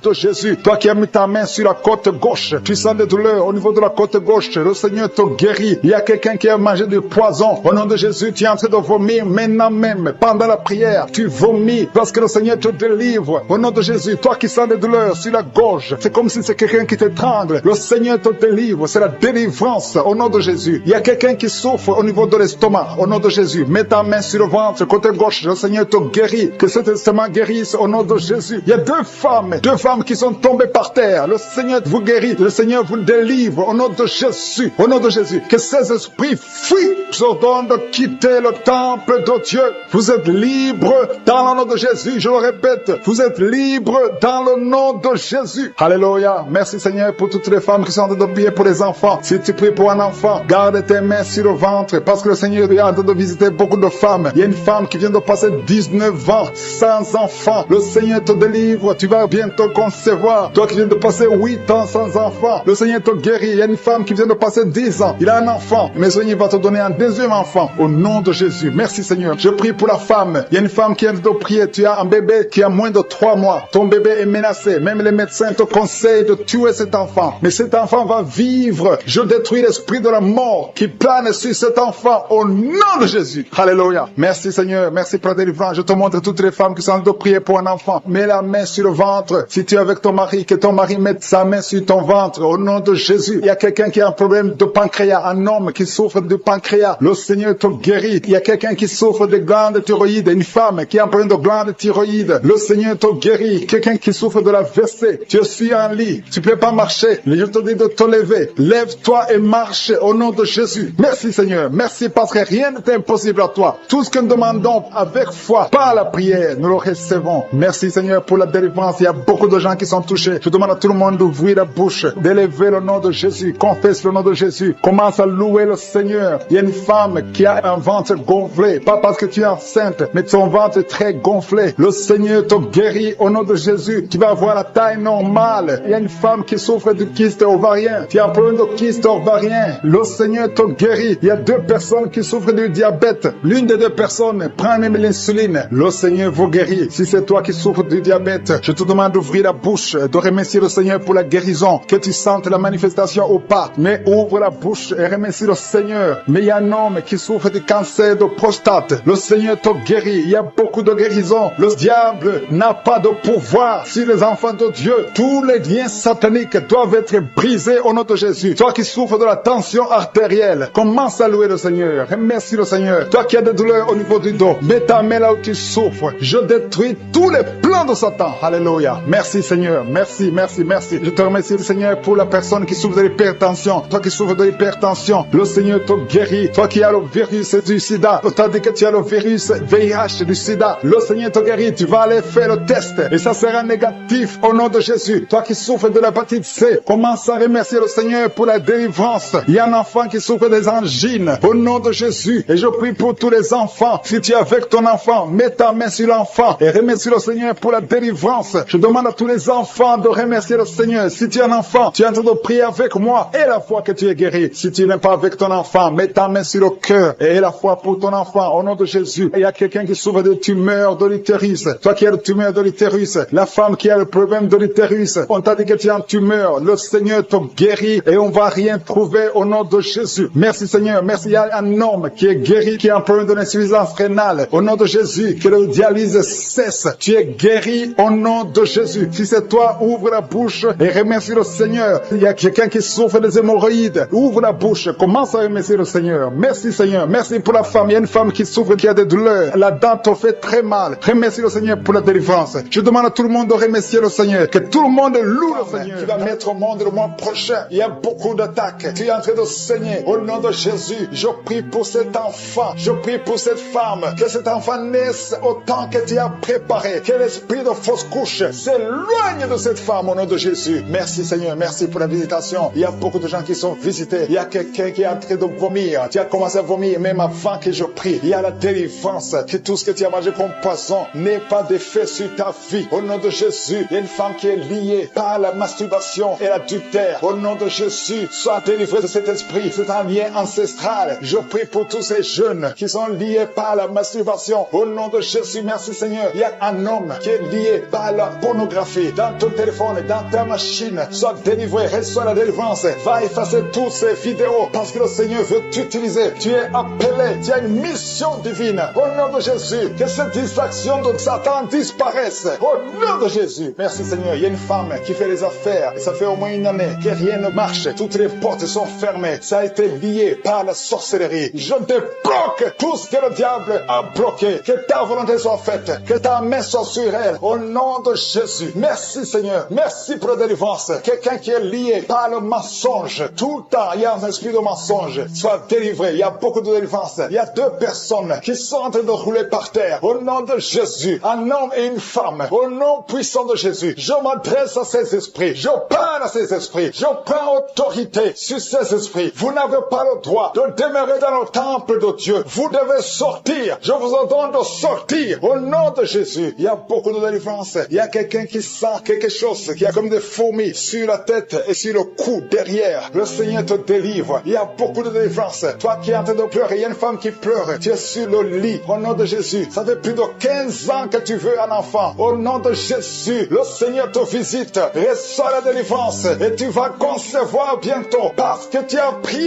de Jésus. Toi qui as mis ta main sur la côte gauche, tu sens des douleurs au niveau de la côte gauche. Le Seigneur te guérit. Il y a quelqu'un qui a mangé du poison. Au nom de Jésus, tu es en train de vomir maintenant même. Pendant la prière, tu vomis parce que le Seigneur te délivre. Au nom de Jésus, toi qui sens des douleurs sur la gorge, c'est comme si c'est quelqu'un qui t'étrangle. Le Seigneur te délivre. C'est la délivrance au nom de Jésus. Il y a quelqu'un qui souffre au niveau de l'estomac. Au nom de Jésus, mets ta main sur le ventre, côté gauche. Le Seigneur te guérit. Que cet estomac guérisse au nom de Jésus. Il y a 2 femmes qui sont tombées par terre. Le Seigneur vous guérit. Le Seigneur vous délivre au nom de Jésus. Au nom de Jésus. Que ces esprits fuient. Je vous ordonne de quitter le temple de Dieu. Vous êtes libres dans le nom de Jésus. Je le répète. Vous êtes libres dans le nom de Jésus. Alléluia. Merci Seigneur pour toutes les femmes qui sont en train de prier pour les enfants. Si tu pries pour un enfant, Garde tes mains sur le ventre parce que le Seigneur est en train de visiter beaucoup de femmes. Il y a une femme qui vient de passer 19 ans sans enfant. Le Seigneur te délivre. Tu vas bientôt concevoir. Toi qui viens de passer 8 ans sans enfant, le Seigneur te guérit. Il y a une femme qui vient de passer 10 ans. Il a un enfant. Mais le Seigneur va te donner un deuxième enfant au nom de Jésus. Merci Seigneur. Je prie pour la femme. Il y a une femme qui vient de prier. Tu as un bébé qui a moins de 3 mois. Ton bébé est menacé. Même les médecins te conseillent de tuer cet enfant. Mais cet enfant va vivre. Je détruis l'esprit de la mort qui plane sur cet enfant au nom de Jésus. Alléluia. Merci Seigneur. Merci pour la délivrance. Je te montre toutes les femmes qui sont en train de prier pour un enfant. Mets la main sur le ventre. Si tu es avec ton mari, que ton mari mette sa main sur ton ventre au nom de Jésus. Il y a quelqu'un qui a un problème de pancréas. Un homme qui souffre de pancréas. Le Seigneur te guérit. Il y a quelqu'un qui souffre de glandes thyroïdes. Une femme qui a un problème de glandes thyroïdes. Le Seigneur te guérit. Quelqu'un qui souffre de la WC. Tu suis en lit. Tu peux pas marcher. Je te dis de te lever. Lève-toi et marche au nom de Jésus. Merci Seigneur. Merci parce que rien n'est impossible à toi. Tout ce que nous demandons avec foi, par la prière, nous le recevons. Merci Seigneur pour la délivrance. Il y a beaucoup de gens qui sont touchés. Je demande à tout le monde d'ouvrir la bouche, d'élever le nom de Jésus. Confesse le nom de Jésus. Commence à louer le Seigneur. Il y a une femme qui a un ventre gonflé. Pas parce que tu es enceinte, mais son ventre est très gonflé. Le Seigneur te guérit au nom de Jésus. Tu vas avoir la taille normale. Il y a une femme qui souffre de kyste ovarien. Tu as un problème de kyste ovarien. Le Seigneur te guérit. Il y a 2 personnes qui souffrent du diabète. L'une des 2 personnes prend même l'insuline. Le Seigneur vous guérit. Si c'est toi qui souffres du diabète, je te demande d'ouvrir la bouche, de remercier le Seigneur pour la guérison, que tu sentes la manifestation ou pas. Mais ouvre la bouche et remercie le Seigneur. Mais il y a un homme qui souffre du cancer de prostate. Le Seigneur te guérit. Il y a beaucoup de guérisons. Le diable n'a pas de pouvoir sur les enfants de Dieu. Tous les liens sataniques doivent être brisés au nom de Jésus. Toi qui souffres de la tension artérielle, commence à louer le Seigneur. Remercie le Seigneur. Toi qui as des douleurs au niveau du dos, mets ta main là où tu souffres. Je détruis tous les plans de Satan. Alléluia. Merci Seigneur. Merci, merci, merci. Je te remercie le Seigneur pour la personne qui souffre de l'hypertension. Toi qui souffres de l'hypertension, le Seigneur te guérit. Toi qui as le virus du sida, tandis que tu as le virus VIH du sida, le Seigneur te guérit. Tu vas aller faire le test et ça sera négatif au nom de Jésus. Toi qui souffres de l'hépatite C, commence à remercier le Seigneur pour la délivrance. Il y a un enfant qui souffre des angines au nom de Jésus. Et je prie pour tous les enfants. Si tu es avec ton enfant, mets ta main sur l'enfant et remercie le Seigneur pour la délivrance. Je demande à tous les enfants de remercier le Seigneur. Si tu es un enfant, tu es en train de prier avec moi et la foi que tu es guéri. Si tu n'es pas avec ton enfant, mets ta main sur le cœur et la foi pour ton enfant au nom de Jésus. Il y a quelqu'un qui souffre de tumeur de l'utérus. Toi qui as le tumeur de l'utérus, la femme qui a le problème de l'utérus, on t'a dit que tu as une tumeur. Le Seigneur te guérit et on va rien trouver au nom de Jésus. Merci Seigneur. Merci. Il y a un homme qui est guéri, qui a un problème de l'insuffisance rénale. Au nom de Jésus, que le dialyse cesse. Tu es guéri au nom de Jésus. Si c'est toi, ouvre la bouche et remercie le Seigneur. Il y a quelqu'un qui souffre des hémorroïdes. Ouvre la bouche. Commence à remercier le Seigneur. Merci Seigneur. Merci pour la femme. Il y a une femme qui souffre, qui a des douleurs. La dent te fait très mal. Remercie le Seigneur pour la délivrance. Je demande à tout le monde de remercier le Seigneur. Que tout le monde loue le Seigneur. Tu vas mettre au monde le mois prochain. Il y a beaucoup d'attaques. Tu es en train de saigner. Au nom de Jésus, je prie pour cet enfant. Je prie pour cette femme. Que cet enfant naisse au temps que tu as préparé. Que l'esprit de fausse couche s'éloigne de cette femme au nom de Jésus. Merci Seigneur. Merci pour la visitation. Il y a beaucoup de gens qui sont visités. Il y a quelqu'un qui est en train de vomir. Tu as commencé à vomir même avant que je prie. Il y a la délivrance. Que tout ce que tu as mangé comme poison n'ait pas d'effet sur ta vie. Au nom de Jésus, il y a une femme qui est liée par la masturbation et l'adultère. Au nom de Jésus, sois délivré de cet esprit. C'est un lien ancestral. Je prie pour tous ces jeunes qui sont liés par la masturbation. Au nom de Jésus, merci Seigneur. Il y a un homme qui est lié par la pornographie. Dans ton téléphone, dans ta machine, sois délivré, reçois la délivrance. Va effacer toutes ces vidéos parce que le Seigneur veut t'utiliser. Tu es appelé, tu as une mission divine. Au nom de Jésus, que cette distraction de Satan disparaisse. Au nom de Jésus. Merci Seigneur. Il y a une femme qui fait les affaires et ça fait au moins une année que rien ne marche. Toutes les portes sont fermées. Ça a été lié par la sorcellerie. Je débloque tout ce que le diable a bloqué. Que ta volonté soit faite. Que ta main soit sur elle. Au nom de Jésus. Merci Seigneur. Merci pour la délivrance. Quelqu'un qui est lié par le mensonge. Tout le temps, il y a un esprit de mensonge. Soit délivré. Il y a beaucoup de délivrance. Il y a 2 personnes qui sont en train de rouler par terre. Au nom de Jésus. Un homme et une femme. Au nom puissant de Jésus. Je m'adresse à ces esprits. Je parle à ces esprits. Je prends autorité sur ces esprits. Vous Vous n'avez pas le droit de demeurer dans le temple de Dieu. Vous devez sortir. Je vous ordonne de sortir au nom de Jésus. Il y a beaucoup de délivrance. Il y a quelqu'un qui sent quelque chose qui a comme des fourmis sur la tête et sur le cou derrière. Le Seigneur te délivre. Il y a beaucoup de délivrance. Toi qui es en train de pleurer, il y a une femme qui pleure. Tu es sur le lit. Au nom de Jésus. Ça fait plus de 15 ans que tu veux un enfant. Au nom de Jésus, le Seigneur te visite. Reçois la délivrance et tu vas concevoir bientôt parce que tu as prié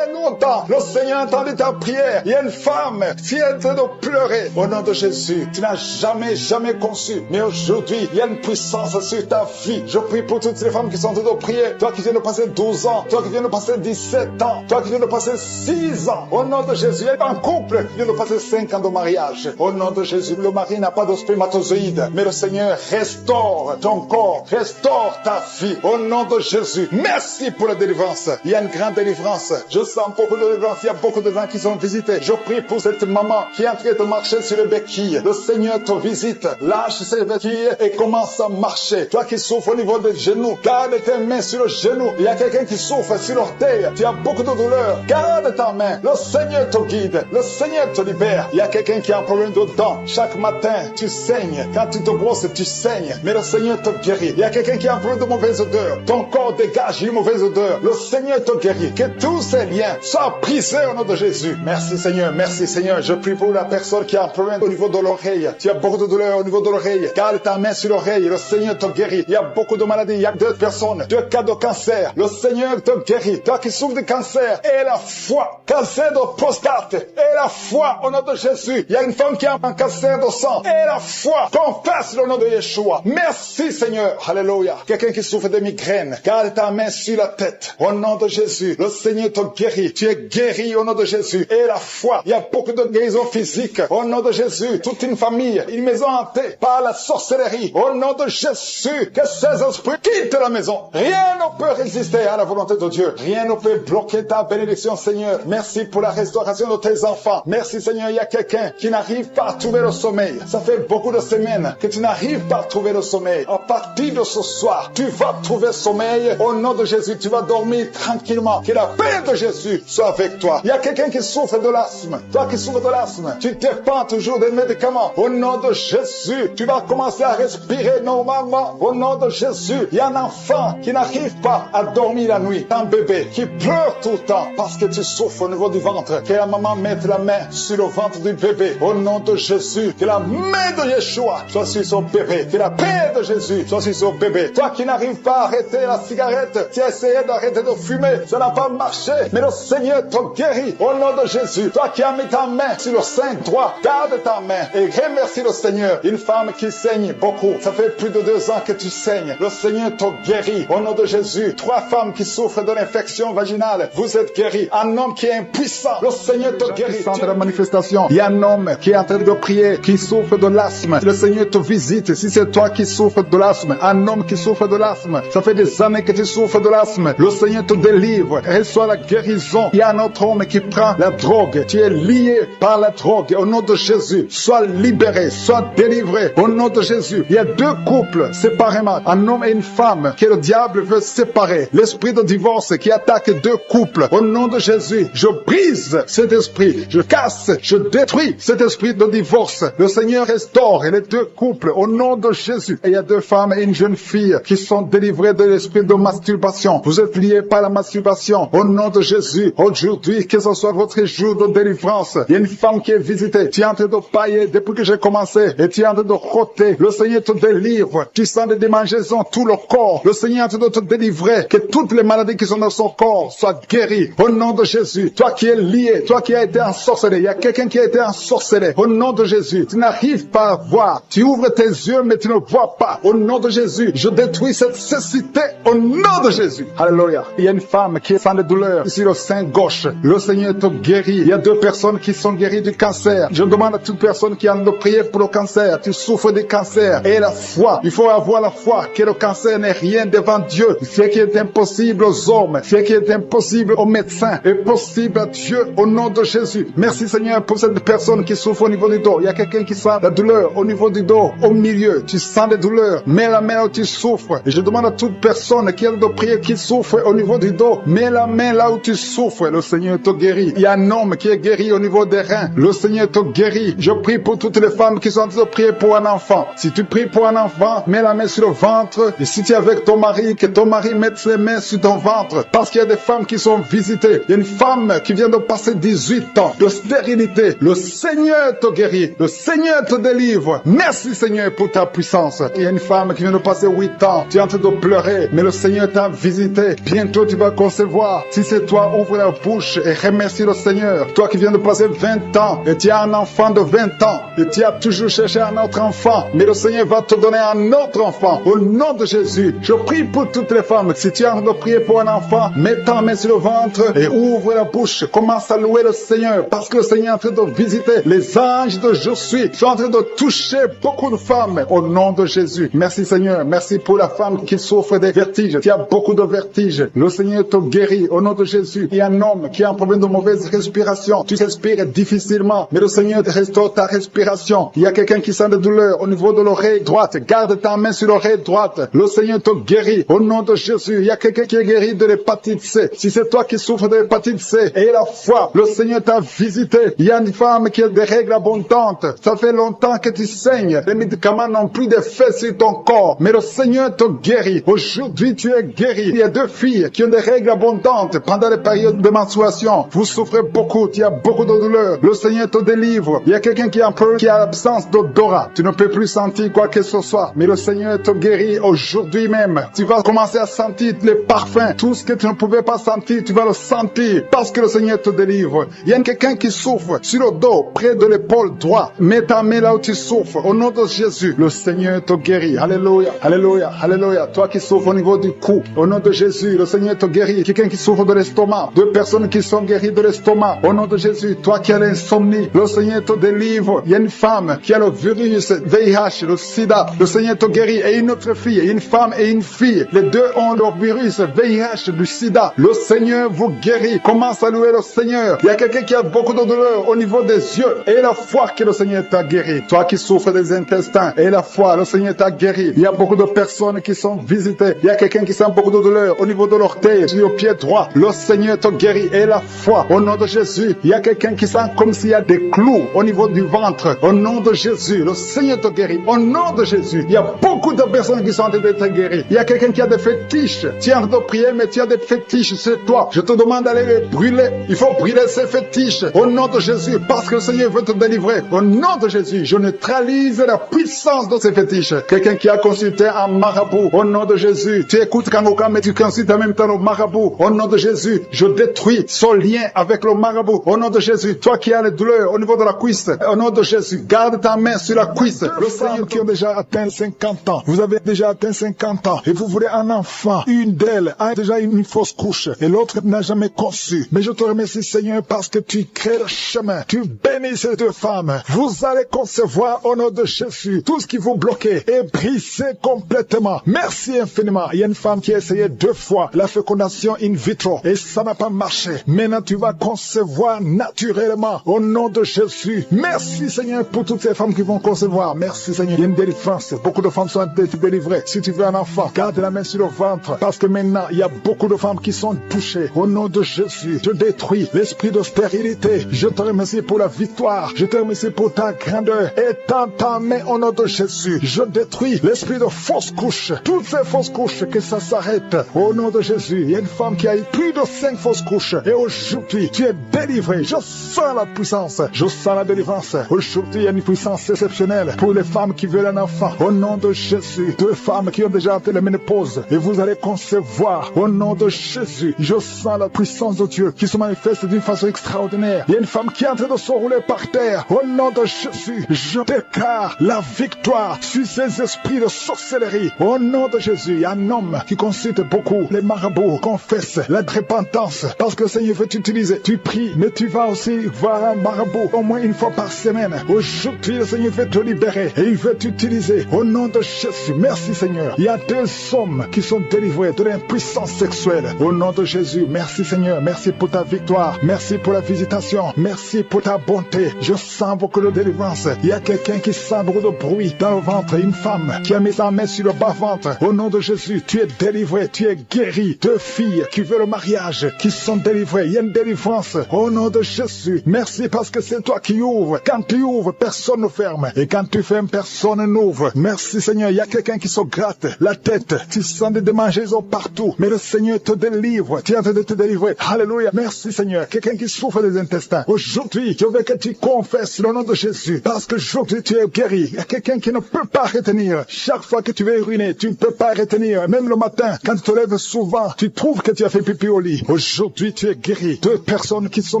longtemps. Le Seigneur a entendu ta prière. Il y a une femme qui est en train de pleurer. Au nom de Jésus, tu n'as jamais conçu. Mais aujourd'hui, il y a une puissance sur ta vie. Je prie pour toutes les femmes qui sont en train de prier. Toi qui viens de passer 12 ans. Toi qui viens de passer 17 ans. Toi qui viens de passer 6 ans. Au nom de Jésus, il y a un couple qui vient de passer 5 ans de mariage. Au nom de Jésus, le mari n'a pas de spermatozoïde. Mais le Seigneur restaure ton corps. Restaure ta vie. Au nom de Jésus. Merci pour la délivrance. Il y a une grande délivrance. Je sens beaucoup de délivrance. Il y a beaucoup de gens qui sont visités. Je prie pour cette maman qui est en train de marcher sur le béquille. Le Seigneur te visite. Lâche ses béquilles et commence à marcher. Toi qui souffres au niveau des genoux, garde tes mains sur le genou. Il y a quelqu'un qui souffre sur l'orteil. Tu as beaucoup de douleur. Garde ta main. Le Seigneur te guide. Le Seigneur te libère. Il y a quelqu'un qui a un problème de dents. Chaque matin, tu saignes. Quand tu te brosses, tu saignes. Mais le Seigneur te guérit. Il y a quelqu'un qui a un problème de mauvaise odeur. Ton corps dégage une mauvaise odeur. Le Seigneur te guérit. Que tous ces liens soient brisés au nom de Jésus. Merci Seigneur. Merci Seigneur. Je prie pour la personne qui a un problème au niveau de l'oreille. Tu as beaucoup de douleur au niveau de l'oreille. Garde ta main sur l'oreille. Le Seigneur te guérit. Il y a beaucoup de maladies. Il y a 2 personnes. 2 cas de cancer. Le Seigneur te guérit. Toi qui souffres de cancer. Et la foi. Cancer de prostate. Et la foi au nom de Jésus. Il y a une femme qui a un cancer de sang. Et la foi. Confesse le nom de Yeshua. Merci Seigneur. Alléluia. Quelqu'un qui souffre de migraine. Garde ta main sur la tête. Au nom de Jésus. Le Seigneur te guérit. Tu es guéri au nom de Jésus. Et la foi. Il y a beaucoup de guérisons physiques. Au nom de Jésus. Toute une famille. Une maison hantée par la sorcellerie. Au nom de Jésus. Que ces esprits quittent la maison. Rien ne peut résister à la volonté de Dieu. Rien ne peut bloquer ta bénédiction, Seigneur. Merci pour la restauration de tes enfants. Merci, Seigneur. Il y a quelqu'un qui n'arrive pas à trouver le sommeil. Ça fait beaucoup de semaines que tu n'arrives pas à trouver le sommeil. À partir de ce soir, tu vas trouver sommeil. Au nom de Jésus, tu vas dormir tranquillement. Que la paix de Jésus soit avec toi. Il y a quelqu'un qui souffre de l'asthme. Toi qui souffres de l'asthme, tu dépends toujours des médicaments. Au nom de Jésus, tu vas commencer à respirer normalement. Au nom de Jésus, il y a un enfant qui n'arrive pas à dormir la nuit. Un bébé qui pleure tout le temps parce que tu souffres au niveau du ventre. Que la maman mette la main sur le ventre du bébé. Au nom de Jésus, que la main de Yeshua soit sur son bébé. Que la paix de Jésus soit sur son bébé. Toi qui n'arrives pas à arrêter la cigarette, tu as essayé d'arrêter de fumer, ça n'a pas marché. Mais le Seigneur te guérit. Au nom de Jésus, toi qui as mis ta main sur le sein droit, garde ta main et remercie le Seigneur. Une femme qui saigne beaucoup, ça fait plus de 2 ans que tu saignes. Le Seigneur te guérit. Au nom de Jésus, 3 femmes qui souffrent de l'infection vaginale, vous êtes guéris. Un homme qui est impuissant, le Seigneur te guérit. De la manifestation, il y a un homme qui est en train de prier, qui souffre de l'asthme. Le Seigneur te visite. Si c'est toi qui souffres de l'asthme, un homme qui souffre de l'asthme, ça fait des années que tu souffres de l'asthme. Le Seigneur te délivre. Reçois la guérison. Il y a un autre homme qui prend la drogue. Tu es lié par la drogue. Au nom de Jésus, sois libéré, sois délivré. Au nom de Jésus, il y a 2 couples séparément, un homme et une femme, que le diable veut séparer. L'esprit de divorce qui attaque 2 couples. Au nom de Jésus, je brise cet esprit. Je casse, je détruis cet esprit de divorce. Le Seigneur restaure les 2 couples. Au nom de Jésus. Et il y a 2 femmes et une jeune fille qui sont délivrées de l'esprit de masturbation. Vous êtes liés par la masturbation. Au nom de Jésus, aujourd'hui, que ce soit votre jour de délivrance. Il y a une femme qui est visitée. Tu es en train de pailler depuis que j'ai commencé. Et tu es en train de roter. Le Seigneur te délivre. Tu sens des démangeaisons tout le corps. Le Seigneur est en train de te délivrer. Que toutes les maladies qui sont dans son corps soient guéries. Au nom de Jésus. Toi qui es lié. Toi qui as été ensorcelé. Il y a quelqu'un qui a été ensorcelé. Au nom de Jésus. Tu n'arrives pas à voir. Tu ouvres tes yeux mais tu ne vois pas. Au nom de Jésus. Je détruis cette cécité. Au nom de Jésus. Alléluia. Il y a une femme qui sent des douleurs sur le sein gauche. Le Seigneur te guérit. Il y a 2 personnes qui sont guéries du cancer. Je demande à toute personne qui a de prier pour le cancer. Tu souffres du cancer. Et la foi. Il faut avoir la foi que le cancer n'est rien devant Dieu. Ce qui est impossible aux hommes, ce qui est impossible aux médecins, est possible à Dieu au nom de Jésus. Merci Seigneur pour cette personne qui souffre au niveau du dos. Il y a quelqu'un qui sent la douleur au niveau du dos, au milieu. Tu sens des douleurs. Mets la main où tu souffres. Et je demande à toute personne qui a de prier, qui souffre au niveau du dos, mets la main là où tu souffres, le Seigneur te guérit. Il y a un homme qui est guéri au niveau des reins. Le Seigneur te guérit. Je prie pour toutes les femmes qui sont en train de prier pour un enfant. Si tu pries pour un enfant, mets la main sur le ventre. Et si tu es avec ton mari, que ton mari mette ses mains sur ton ventre. Parce qu'il y a des femmes qui sont visitées. Il y a une femme qui vient de passer 18 ans de stérilité. Le Seigneur te guérit. Le Seigneur te délivre. Merci Seigneur pour ta puissance. Il y a une femme qui vient de passer 8 ans. Tu es en train de pleurer, mais le Seigneur t'a visité. Bientôt tu vas concevoir. Si c'est toi, ouvre la bouche et remercie le Seigneur. Toi qui viens de passer 20 ans et tu as un enfant de 20 ans et tu as toujours cherché un autre enfant, mais le Seigneur va te donner un autre enfant. Au nom de Jésus, je prie pour toutes les femmes. Si tu es en train de prier pour un enfant, mets ta main sur le ventre et ouvre la bouche. Commence à louer le Seigneur parce que le Seigneur est en train de visiter. Les anges de Je suis sont en train de toucher beaucoup de femmes au nom de Jésus. Merci Seigneur. Merci pour la femme qui souffre des vertiges. Tu as beaucoup de vertiges. Le Seigneur te guérit au nom de Jésus. Il y a un homme qui a un problème de mauvaise respiration. Tu respires difficilement, mais le Seigneur restaure ta respiration. Il y a quelqu'un qui sent des douleurs au niveau de l'oreille droite. Garde ta main sur l'oreille droite. Le Seigneur te guérit au nom de Jésus. Il y a quelqu'un qui est guéri de l'hépatite C. Si c'est toi qui souffres de l'hépatite C, et la foi, le Seigneur t'a visité. Il y a une femme qui a des règles abondantes. Ça fait longtemps que tu saignes. Les médicaments n'ont plus d'effet sur ton corps, mais le Seigneur te guérit. Aujourd'hui, tu es guéri. Il y a 2 filles qui ont des règles abondantes pendant les périodes de menstruation. Vous souffrez beaucoup, tu as beaucoup de douleurs. Le Seigneur te délivre. Il y a quelqu'un qui a l'absence d'odorat. Tu ne peux plus sentir quoi que ce soit, mais le Seigneur te guérit aujourd'hui même. Tu vas commencer à sentir les parfums. Tout ce que tu ne pouvais pas sentir, tu vas le sentir parce que le Seigneur te délivre. Il y a quelqu'un qui souffre sur le dos, près de l'épaule droite. Mets ta main là où tu souffres. Au nom de Jésus, le Seigneur te guérit. Alléluia, alléluia, alléluia. Toi qui souffres au niveau du cou, au nom de Jésus, le Seigneur te guérit. Quelqu'un qui souffre de l'estomac, 2 personnes qui sont guéries de l'estomac, au nom de Jésus. Toi qui as l'insomnie, le Seigneur te délivre. Il y a une femme qui a le virus VIH, le sida, le Seigneur te guérit. Et une autre fille, une femme et une fille, les 2 ont le virus VIH, du sida. Le Seigneur vous guérit. Commence à louer le Seigneur. Il y a quelqu'un qui a beaucoup de douleur au niveau des yeux. Et la foi que le Seigneur t'a guéri. Toi qui souffres des intestins, et la foi, le Seigneur t'a guéri. Il y a beaucoup de personnes qui sont visitées. Il y a quelqu'un qui sent beaucoup de douleur au niveau de l'orteil, sur le pied droit. Le Seigneur te guérit. Et la foi, au nom de Jésus. Il y a quelqu'un qui sent comme s'il y a des clous au niveau du ventre. Au nom de Jésus, le Seigneur te guérit. Au nom de Jésus, il y a beaucoup de personnes qui sont en train d'être guéries. Il y a quelqu'un qui a des fétiches. Tu es en train de prier, mais tu as des fétiches, c'est toi. Je te demande d'aller les brûler. Il faut brûler ces fétiches. Au nom de Jésus, parce que le Seigneur veut te délivrer. Au nom de Jésus, je neutralise la puissance de ces fétiches. Quelqu'un qui a consulté un marabout. Au nom de Jésus, tu écoutes Kangoka, mais tu consultes en même temps le marabout. Au nom de Jésus, je détruis son lien avec le marabout. Au nom de Jésus, toi qui as les douleurs au niveau de la cuisse, au nom de Jésus, garde ta main sur la cuisse. Le Seigneur qui ont déjà atteint 50 ans. Vous avez déjà atteint 50 ans et vous voulez un enfant. Une d'elles a déjà une fausse couche et l'autre n'a jamais conçu. Mais je te remercie Seigneur parce que tu crées le chemin. Tu bénis ces 2 femmes. Vous allez concevoir au nom de Jésus. Tout ce qui vous bloquait est brisé complètement. Merci infiniment. Il y a une femme qui a essayé 2 fois la fécondation in vitro et ça n'a pas marché. Maintenant tu vas concevoir naturellement au nom de Jésus. Merci Seigneur pour toutes ces femmes qui vont concevoir. Merci Seigneur. Il y a une délivrance. Beaucoup de femmes sont délivrées. Si tu veux un enfant, garde la main sur le ventre parce que maintenant il y a beaucoup de femmes qui sont touchées. Au nom de Jésus, je détruis l'esprit de stérilité. Je te remercie pour la victoire. Je te remercie pour ta grandeur. Étends ta main au nom de Jésus. Je détruis l'esprit de fausse couche. Toutes ces fausses couches, que ça s'arrête. Au nom de Jésus, il y a une femme qui a eu plus de 5 fausses couches. Et aujourd'hui, tu es délivré. Je sens la puissance. Je sens la délivrance. Aujourd'hui, il y a une puissance exceptionnelle pour les femmes qui veulent un enfant. Au nom de Jésus, 2 femmes qui ont déjà atteint la ménopause. Et vous allez concevoir. Au nom de Jésus, je sens la puissance de Dieu qui se manifeste d'une façon extraordinaire. Il y a une femme qui est en train de se rouler par terre. Au nom de Jésus, je déclare la victoire sur ces esprits de sorcellerie. Au nom de Jésus, il y a un homme qui consulte beaucoup les marabouts, confesse la repentance parce que le Seigneur veut t'utiliser. Tu pries, mais tu vas aussi voir un marabout au moins une fois par semaine. Aujourd'hui, le Seigneur veut te libérer et il veut t'utiliser. Au nom de Jésus, merci Seigneur. Il y a 2 hommes qui sont délivrés de l'impuissance sexuelle. Au nom de Jésus, merci Seigneur. Merci pour ta victoire. Merci pour la visitation. Merci pour ta bonté. Je sens beaucoup de délivrance. Il y a quelqu'un qui sent beaucoup de bruit dans le ventre. Une femme qui a mis sa main sur le bas-ventre. Au nom de Jésus, tu es délivré. Tu es guéri. 2 filles qui veulent le mariage. mariage qui sont délivrés. Il y a une délivrance au nom de Jésus. Merci parce que c'est toi qui ouvres. Quand tu ouvres, personne ne ferme. Et quand tu fermes, personne n'ouvre. Merci Seigneur. Il y a quelqu'un qui se gratte la tête. Tu sens des démangeaisons partout. Mais le Seigneur te délivre. Tu es en train de te délivrer. Alléluia. Merci Seigneur. Quelqu'un qui souffre des intestins. Aujourd'hui, je veux que tu confesses le nom de Jésus. Parce que aujourd'hui, tu es guéri. Il y a quelqu'un qui ne peut pas retenir. Chaque fois que tu veux uriner, tu ne peux pas retenir. Même le matin, quand tu te lèves souvent, tu trouves que tu as fait pipi au lit. Aujourd'hui, tu es guéri. 2 personnes qui sont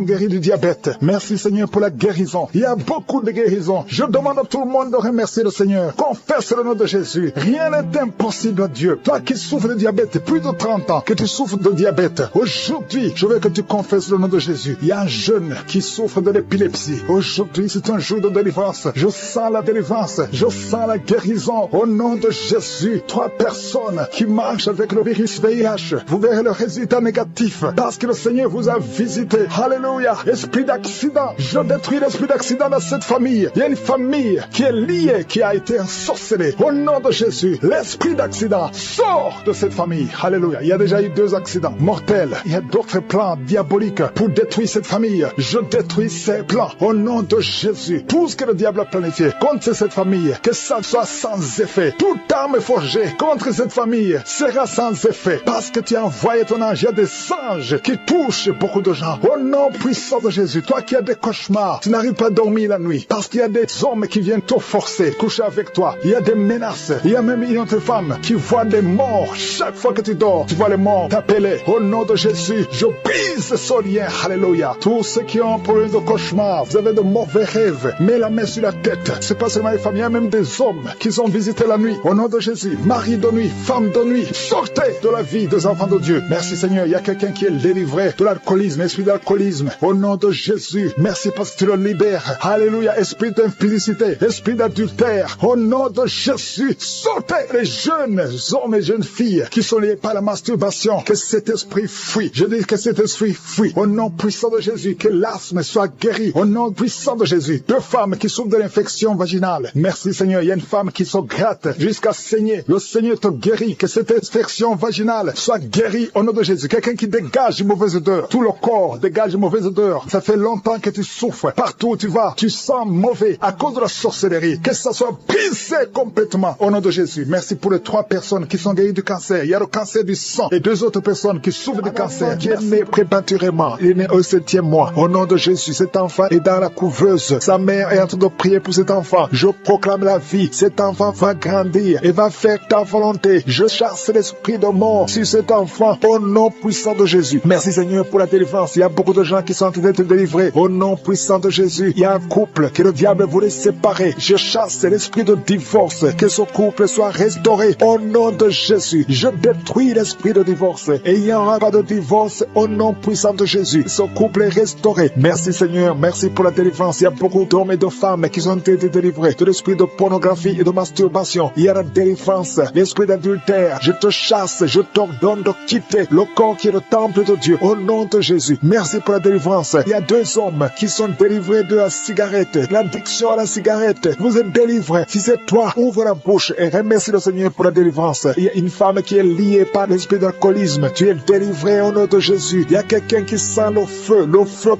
guéries du diabète. Merci Seigneur pour la guérison. Il y a beaucoup de guérisons. Je demande à tout le monde de remercier le Seigneur. Confesse le nom de Jésus. Rien n'est impossible à Dieu. Toi qui souffres de diabète, plus de 30 ans que tu souffres de diabète, aujourd'hui, je veux que tu confesses le nom de Jésus. Il y a un jeune qui souffre de l'épilepsie. Aujourd'hui, c'est un jour de délivrance. Je sens la délivrance. Je sens la guérison. Au nom de Jésus, 3 personnes qui marchent avec le virus VIH. Vous verrez le résultat négatif parce que le Seigneur vous a visité. Alléluia. Esprit d'accident. Je détruis l'esprit d'accident dans cette famille. Il y a une famille qui est liée, qui a été ensorcelée. Au nom de Jésus, l'esprit d'accident sort de cette famille. Alléluia. Il y a déjà eu 2 accidents mortels. Il y a d'autres plans diaboliques pour détruire cette famille. Je détruis ces plans. Au nom de Jésus. Tout ce que le diable a planifié contre cette famille, que ça soit sans effet. Toute arme forgée contre cette famille sera sans effet. Parce que tu as envoyé ton ange. Il y a des anges qui touchent beaucoup de gens. Au nom puissant de Jésus. Toi qui as des cauchemars, tu n'arrives pas à dormir la nuit. Parce qu'il y a des hommes qui viennent te forcer, coucher avec toi. Il y a des menaces. Il y a même une autre femme qui voit des morts. Chaque fois que tu dors, tu vois les morts t'appeler. Au nom de Jésus, je brise ce lien. Alléluia. Tous ceux qui ont un problème de cauchemar, vous avez de mauvais rêves, mets la main sur la tête. C'est pas seulement les femmes, il y a même des hommes qui sont visités la nuit. Au nom de Jésus, mari de nuit, femme de nuit, sortez de la vie des enfants de Dieu. Merci Seigneur. Il y a quelqu'un qui est délivré de l'alcoolisme, esprit d'alcoolisme. Au nom de Jésus, merci parce que tu le libères. Alléluia. Esprit d'impudicité, esprit d'adultère. Au nom de Jésus, sortez les jeunes hommes et jeunes filles qui sont liés par la masturbation. Que cet esprit fuit. Je dis que cet esprit fuit. Au nom puissant de Jésus, que l'asthme soit guéri. Au nom puissant de Jésus. 2 femmes qui souffrent de l'infection vaginale. Merci Seigneur. Il y a une femme qui se gratte jusqu'à saigner. Le Seigneur te guérit. Que cette infection vaginale soit guérie au nom de Jésus. Quelqu'un qui dégage une mauvaise odeur. Tout le corps dégage une mauvaise odeur. Ça fait longtemps que tu souffres. Partout où tu vas, tu sens mauvais à cause de la sorcellerie. Que ça soit brisé complètement au nom de Jésus. Merci pour les 3 personnes qui sont guéries du cancer. Il y a le cancer du sang et 2 autres personnes qui souffrent du cancer. Qui est né prématurément. Il est né au 7e mois. Au nom de Jésus, cet enfant est dans la couveuse. Sa mère est en train de prier pour cet enfant. Je proclame la vie. Cet enfant va grandir et va faire ta volonté. Je chasse l'esprit de mort sur cet enfant au nom puissant de Jésus. Merci Seigneur pour la délivrance. Il y a beaucoup de gens qui sont en train d'être délivrés au nom puissant de Jésus. Il y a un couple que le diable voulait séparer. Je chasse l'esprit de divorce. Que ce couple soit restauré au nom de Jésus. Je détruis l'esprit de divorce et il n'y aura pas de divorce au nom puissant de Jésus. Ce couple est restauré. Merci Seigneur. Merci pour la délivrance. Il y a beaucoup d'hommes et de femmes qui ont été délivrés de l'esprit de pornographie et de masturbation. Il y a la délivrance. L'esprit d'adultère. Je te chasse. Je t'ordonne de quitter le corps qui est le temple de Dieu au nom de Jésus. Merci pour la délivrance. Il y a 2 hommes qui sont délivrés de la cigarette. L'addiction à la cigarette. Vous êtes délivrés. Si c'est toi, ouvre la bouche et remercie le Seigneur pour la délivrance. Il y a une femme qui est liée par l'esprit d'alcoolisme. Tu es délivré au nom de Jésus. Il y a quelqu'un qui sent le feu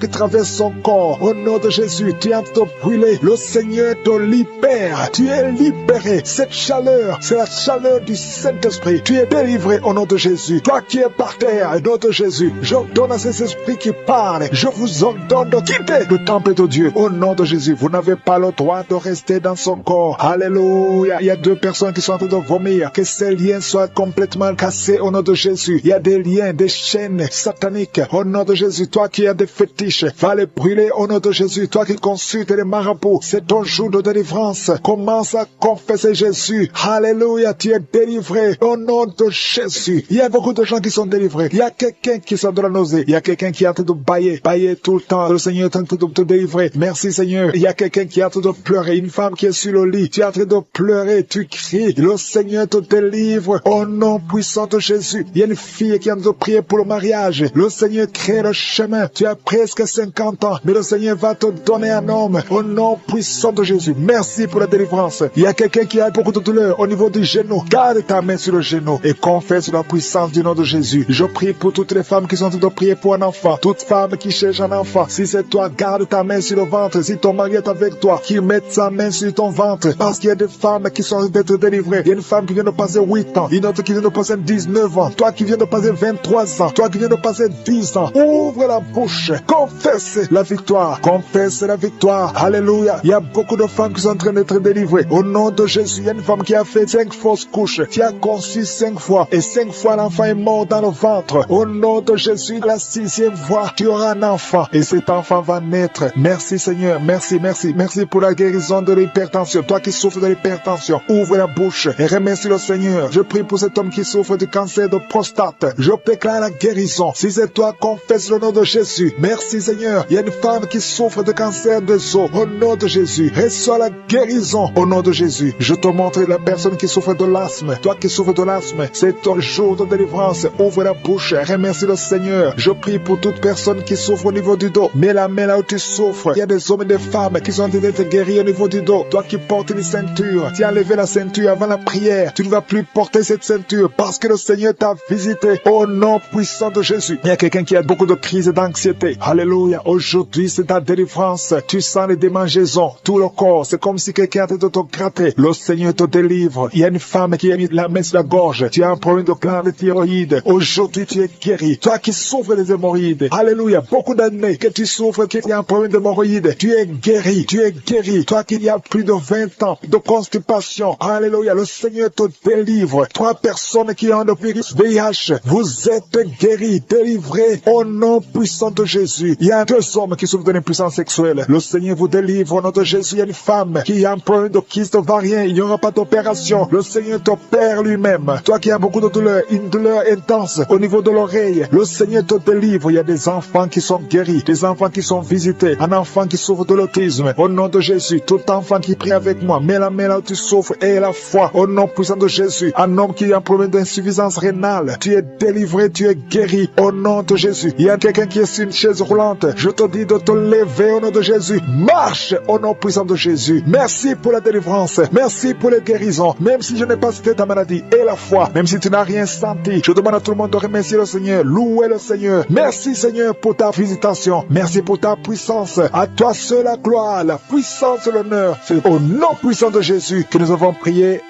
qui traverse son corps. Au nom de Jésus, tu es en train de brûler. Le Seigneur te libère. Tu es libéré. Cette chaleur, c'est la chaleur du Saint-Esprit. Tu es délivré au nom de Jésus. Toi qui es par terre, au nom de Jésus, j'ordonne à ces esprits qui parlent. Je vous ordonne de quitter le temple de Dieu. Au nom de Jésus, vous n'avez pas le droit de rester dans son corps. Alléluia. Il y a 2 personnes qui sont en train de vomir. Que ces liens soient complètement cassés au nom de Jésus. Il y a des liens, des chaînes sataniques. Au nom de Jésus, toi qui as des fétiches, va les brûler au nom de Jésus. Toi qui consultes les marabouts, c'est ton jour de délivrance. Commence à confesser Jésus. Alléluia, tu es délivré au nom de Jésus. Il y a beaucoup de gens qui sont délivrés. Il y a quelqu'un qui sort de la nausée. Il y a quelqu'un qui est en train de bailler tout le temps. Le Seigneur est en train de te délivrer. Merci Seigneur. Il y a quelqu'un qui est en train de pleurer. Une femme qui est sur le lit. Tu es en train de pleurer. Tu cries. Le Seigneur te délivre au nom puissant de Jésus. Il y a une fille qui est en train de prier pour le mariage. Le Seigneur crée le chemin. Tu as presque 50 ans, mais le Seigneur va te donner un homme au nom puissant de Jésus. Merci pour la délivrance. Il y a quelqu'un qui a beaucoup de douleur au niveau du genou. Garde ta main sur le genou et confesse la puissance du nom de Jésus. Je prie prie pour toutes les femmes qui sont en train de prier pour un enfant. Toute femme qui cherche un enfant. Si c'est toi, garde ta main sur le ventre. Si ton mari est avec toi, qu'il mette sa main sur ton ventre. Parce qu'il y a des femmes qui sont en train d'être délivrées. Il y a une femme qui vient de passer 8 ans. Une autre qui vient de passer 19 ans. Toi qui viens de passer 23 ans. Toi qui viens de passer 10 ans. Ouvre la bouche. Confesse la victoire. Confesse la victoire. Alléluia. Il y a beaucoup de femmes qui sont en train d'être délivrées. Au nom de Jésus, il y a une femme qui a fait 5 fausses couches. Qui a conçu 5 fois. Et 5 fois l'enfant est mort dans le ventre. Au nom de Jésus, la 6e fois, tu auras un enfant. Et cet enfant va naître. Merci Seigneur. Merci, merci. Merci pour la guérison de l'hypertension. Toi qui souffres de l'hypertension, ouvre la bouche et remercie le Seigneur. Je prie pour cet homme qui souffre du cancer de prostate. Je déclare la guérison. Si c'est toi, confesse le nom de Jésus. Merci Seigneur. Il y a une femme qui souffre de cancer des os. Au nom de Jésus, reçois la guérison. Au nom de Jésus, je te montre la personne qui souffre de l'asthme. Toi qui souffres de l'asthme, c'est ton jour de délivrance. Ouvre la bouche, remercie le Seigneur. Je prie pour toute personne qui souffre au niveau du dos. Mets la main là où tu souffres. Il y a des hommes et des femmes qui sont en train d'être guéris au niveau du dos. Toi qui portes une ceinture, tu as enlevé la ceinture avant la prière. Tu ne vas plus porter cette ceinture parce que le Seigneur t'a visité. Au nom puissant de Jésus. Il y a quelqu'un qui a beaucoup de crises d'anxiété. Alléluia. Aujourd'hui, c'est ta délivrance. Tu sens les démangeaisons. Tout le corps, c'est comme si quelqu'un était de te gratter. Le Seigneur te délivre. Il y a une femme qui a mis la main sur la gorge. Tu as un problème de glande thyroïde. Aujourd'hui, tu es guéri. Toi qui souffres des hémorroïdes. Alléluia. Beaucoup d'années que tu souffres, qu'il y a un problème d'hémorroïdes. Tu es guéri. Tu es guéri. Toi qui y a plus de 20 ans de constipation. Alléluia. Le Seigneur te délivre. 3 personnes qui ont le virus VIH. Vous êtes guéris, délivrés au nom puissant de Jésus. Il y a 2 hommes qui souffrent de l'impuissance sexuelle. Le Seigneur vous délivre au nom de Jésus. Il y a une femme qui a un problème de kyste ovarien. Il n'y aura pas d'opération. Le Seigneur t'opère lui-même. Toi qui as beaucoup de douleur, une douleur intense au niveau de l'oreille. Le Seigneur te délivre. Il y a des enfants qui sont guéris, des enfants qui sont visités, un enfant qui souffre de l'autisme. Au nom de Jésus, tout enfant qui prie avec moi, mets la main là où tu souffres et la foi. Au nom puissant de Jésus, un homme qui a un problème d'insuffisance rénale, tu es délivré, tu es guéri. Au nom de Jésus, il y a quelqu'un qui est sur une chaise roulante. Je te dis de te lever au nom de Jésus. Marche au nom puissant de Jésus. Merci pour la délivrance. Merci pour les guérisons. Même si je n'ai pas cité ta maladie et la foi, même si tu n'as rien senti, je demande à tout le monde de remercier le Seigneur. Louer le Seigneur. Merci Seigneur pour ta visitation. Merci pour ta puissance. À toi seul la gloire, la puissance et l'honneur. C'est au nom puissant de Jésus que nous avons prié.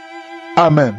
Amen.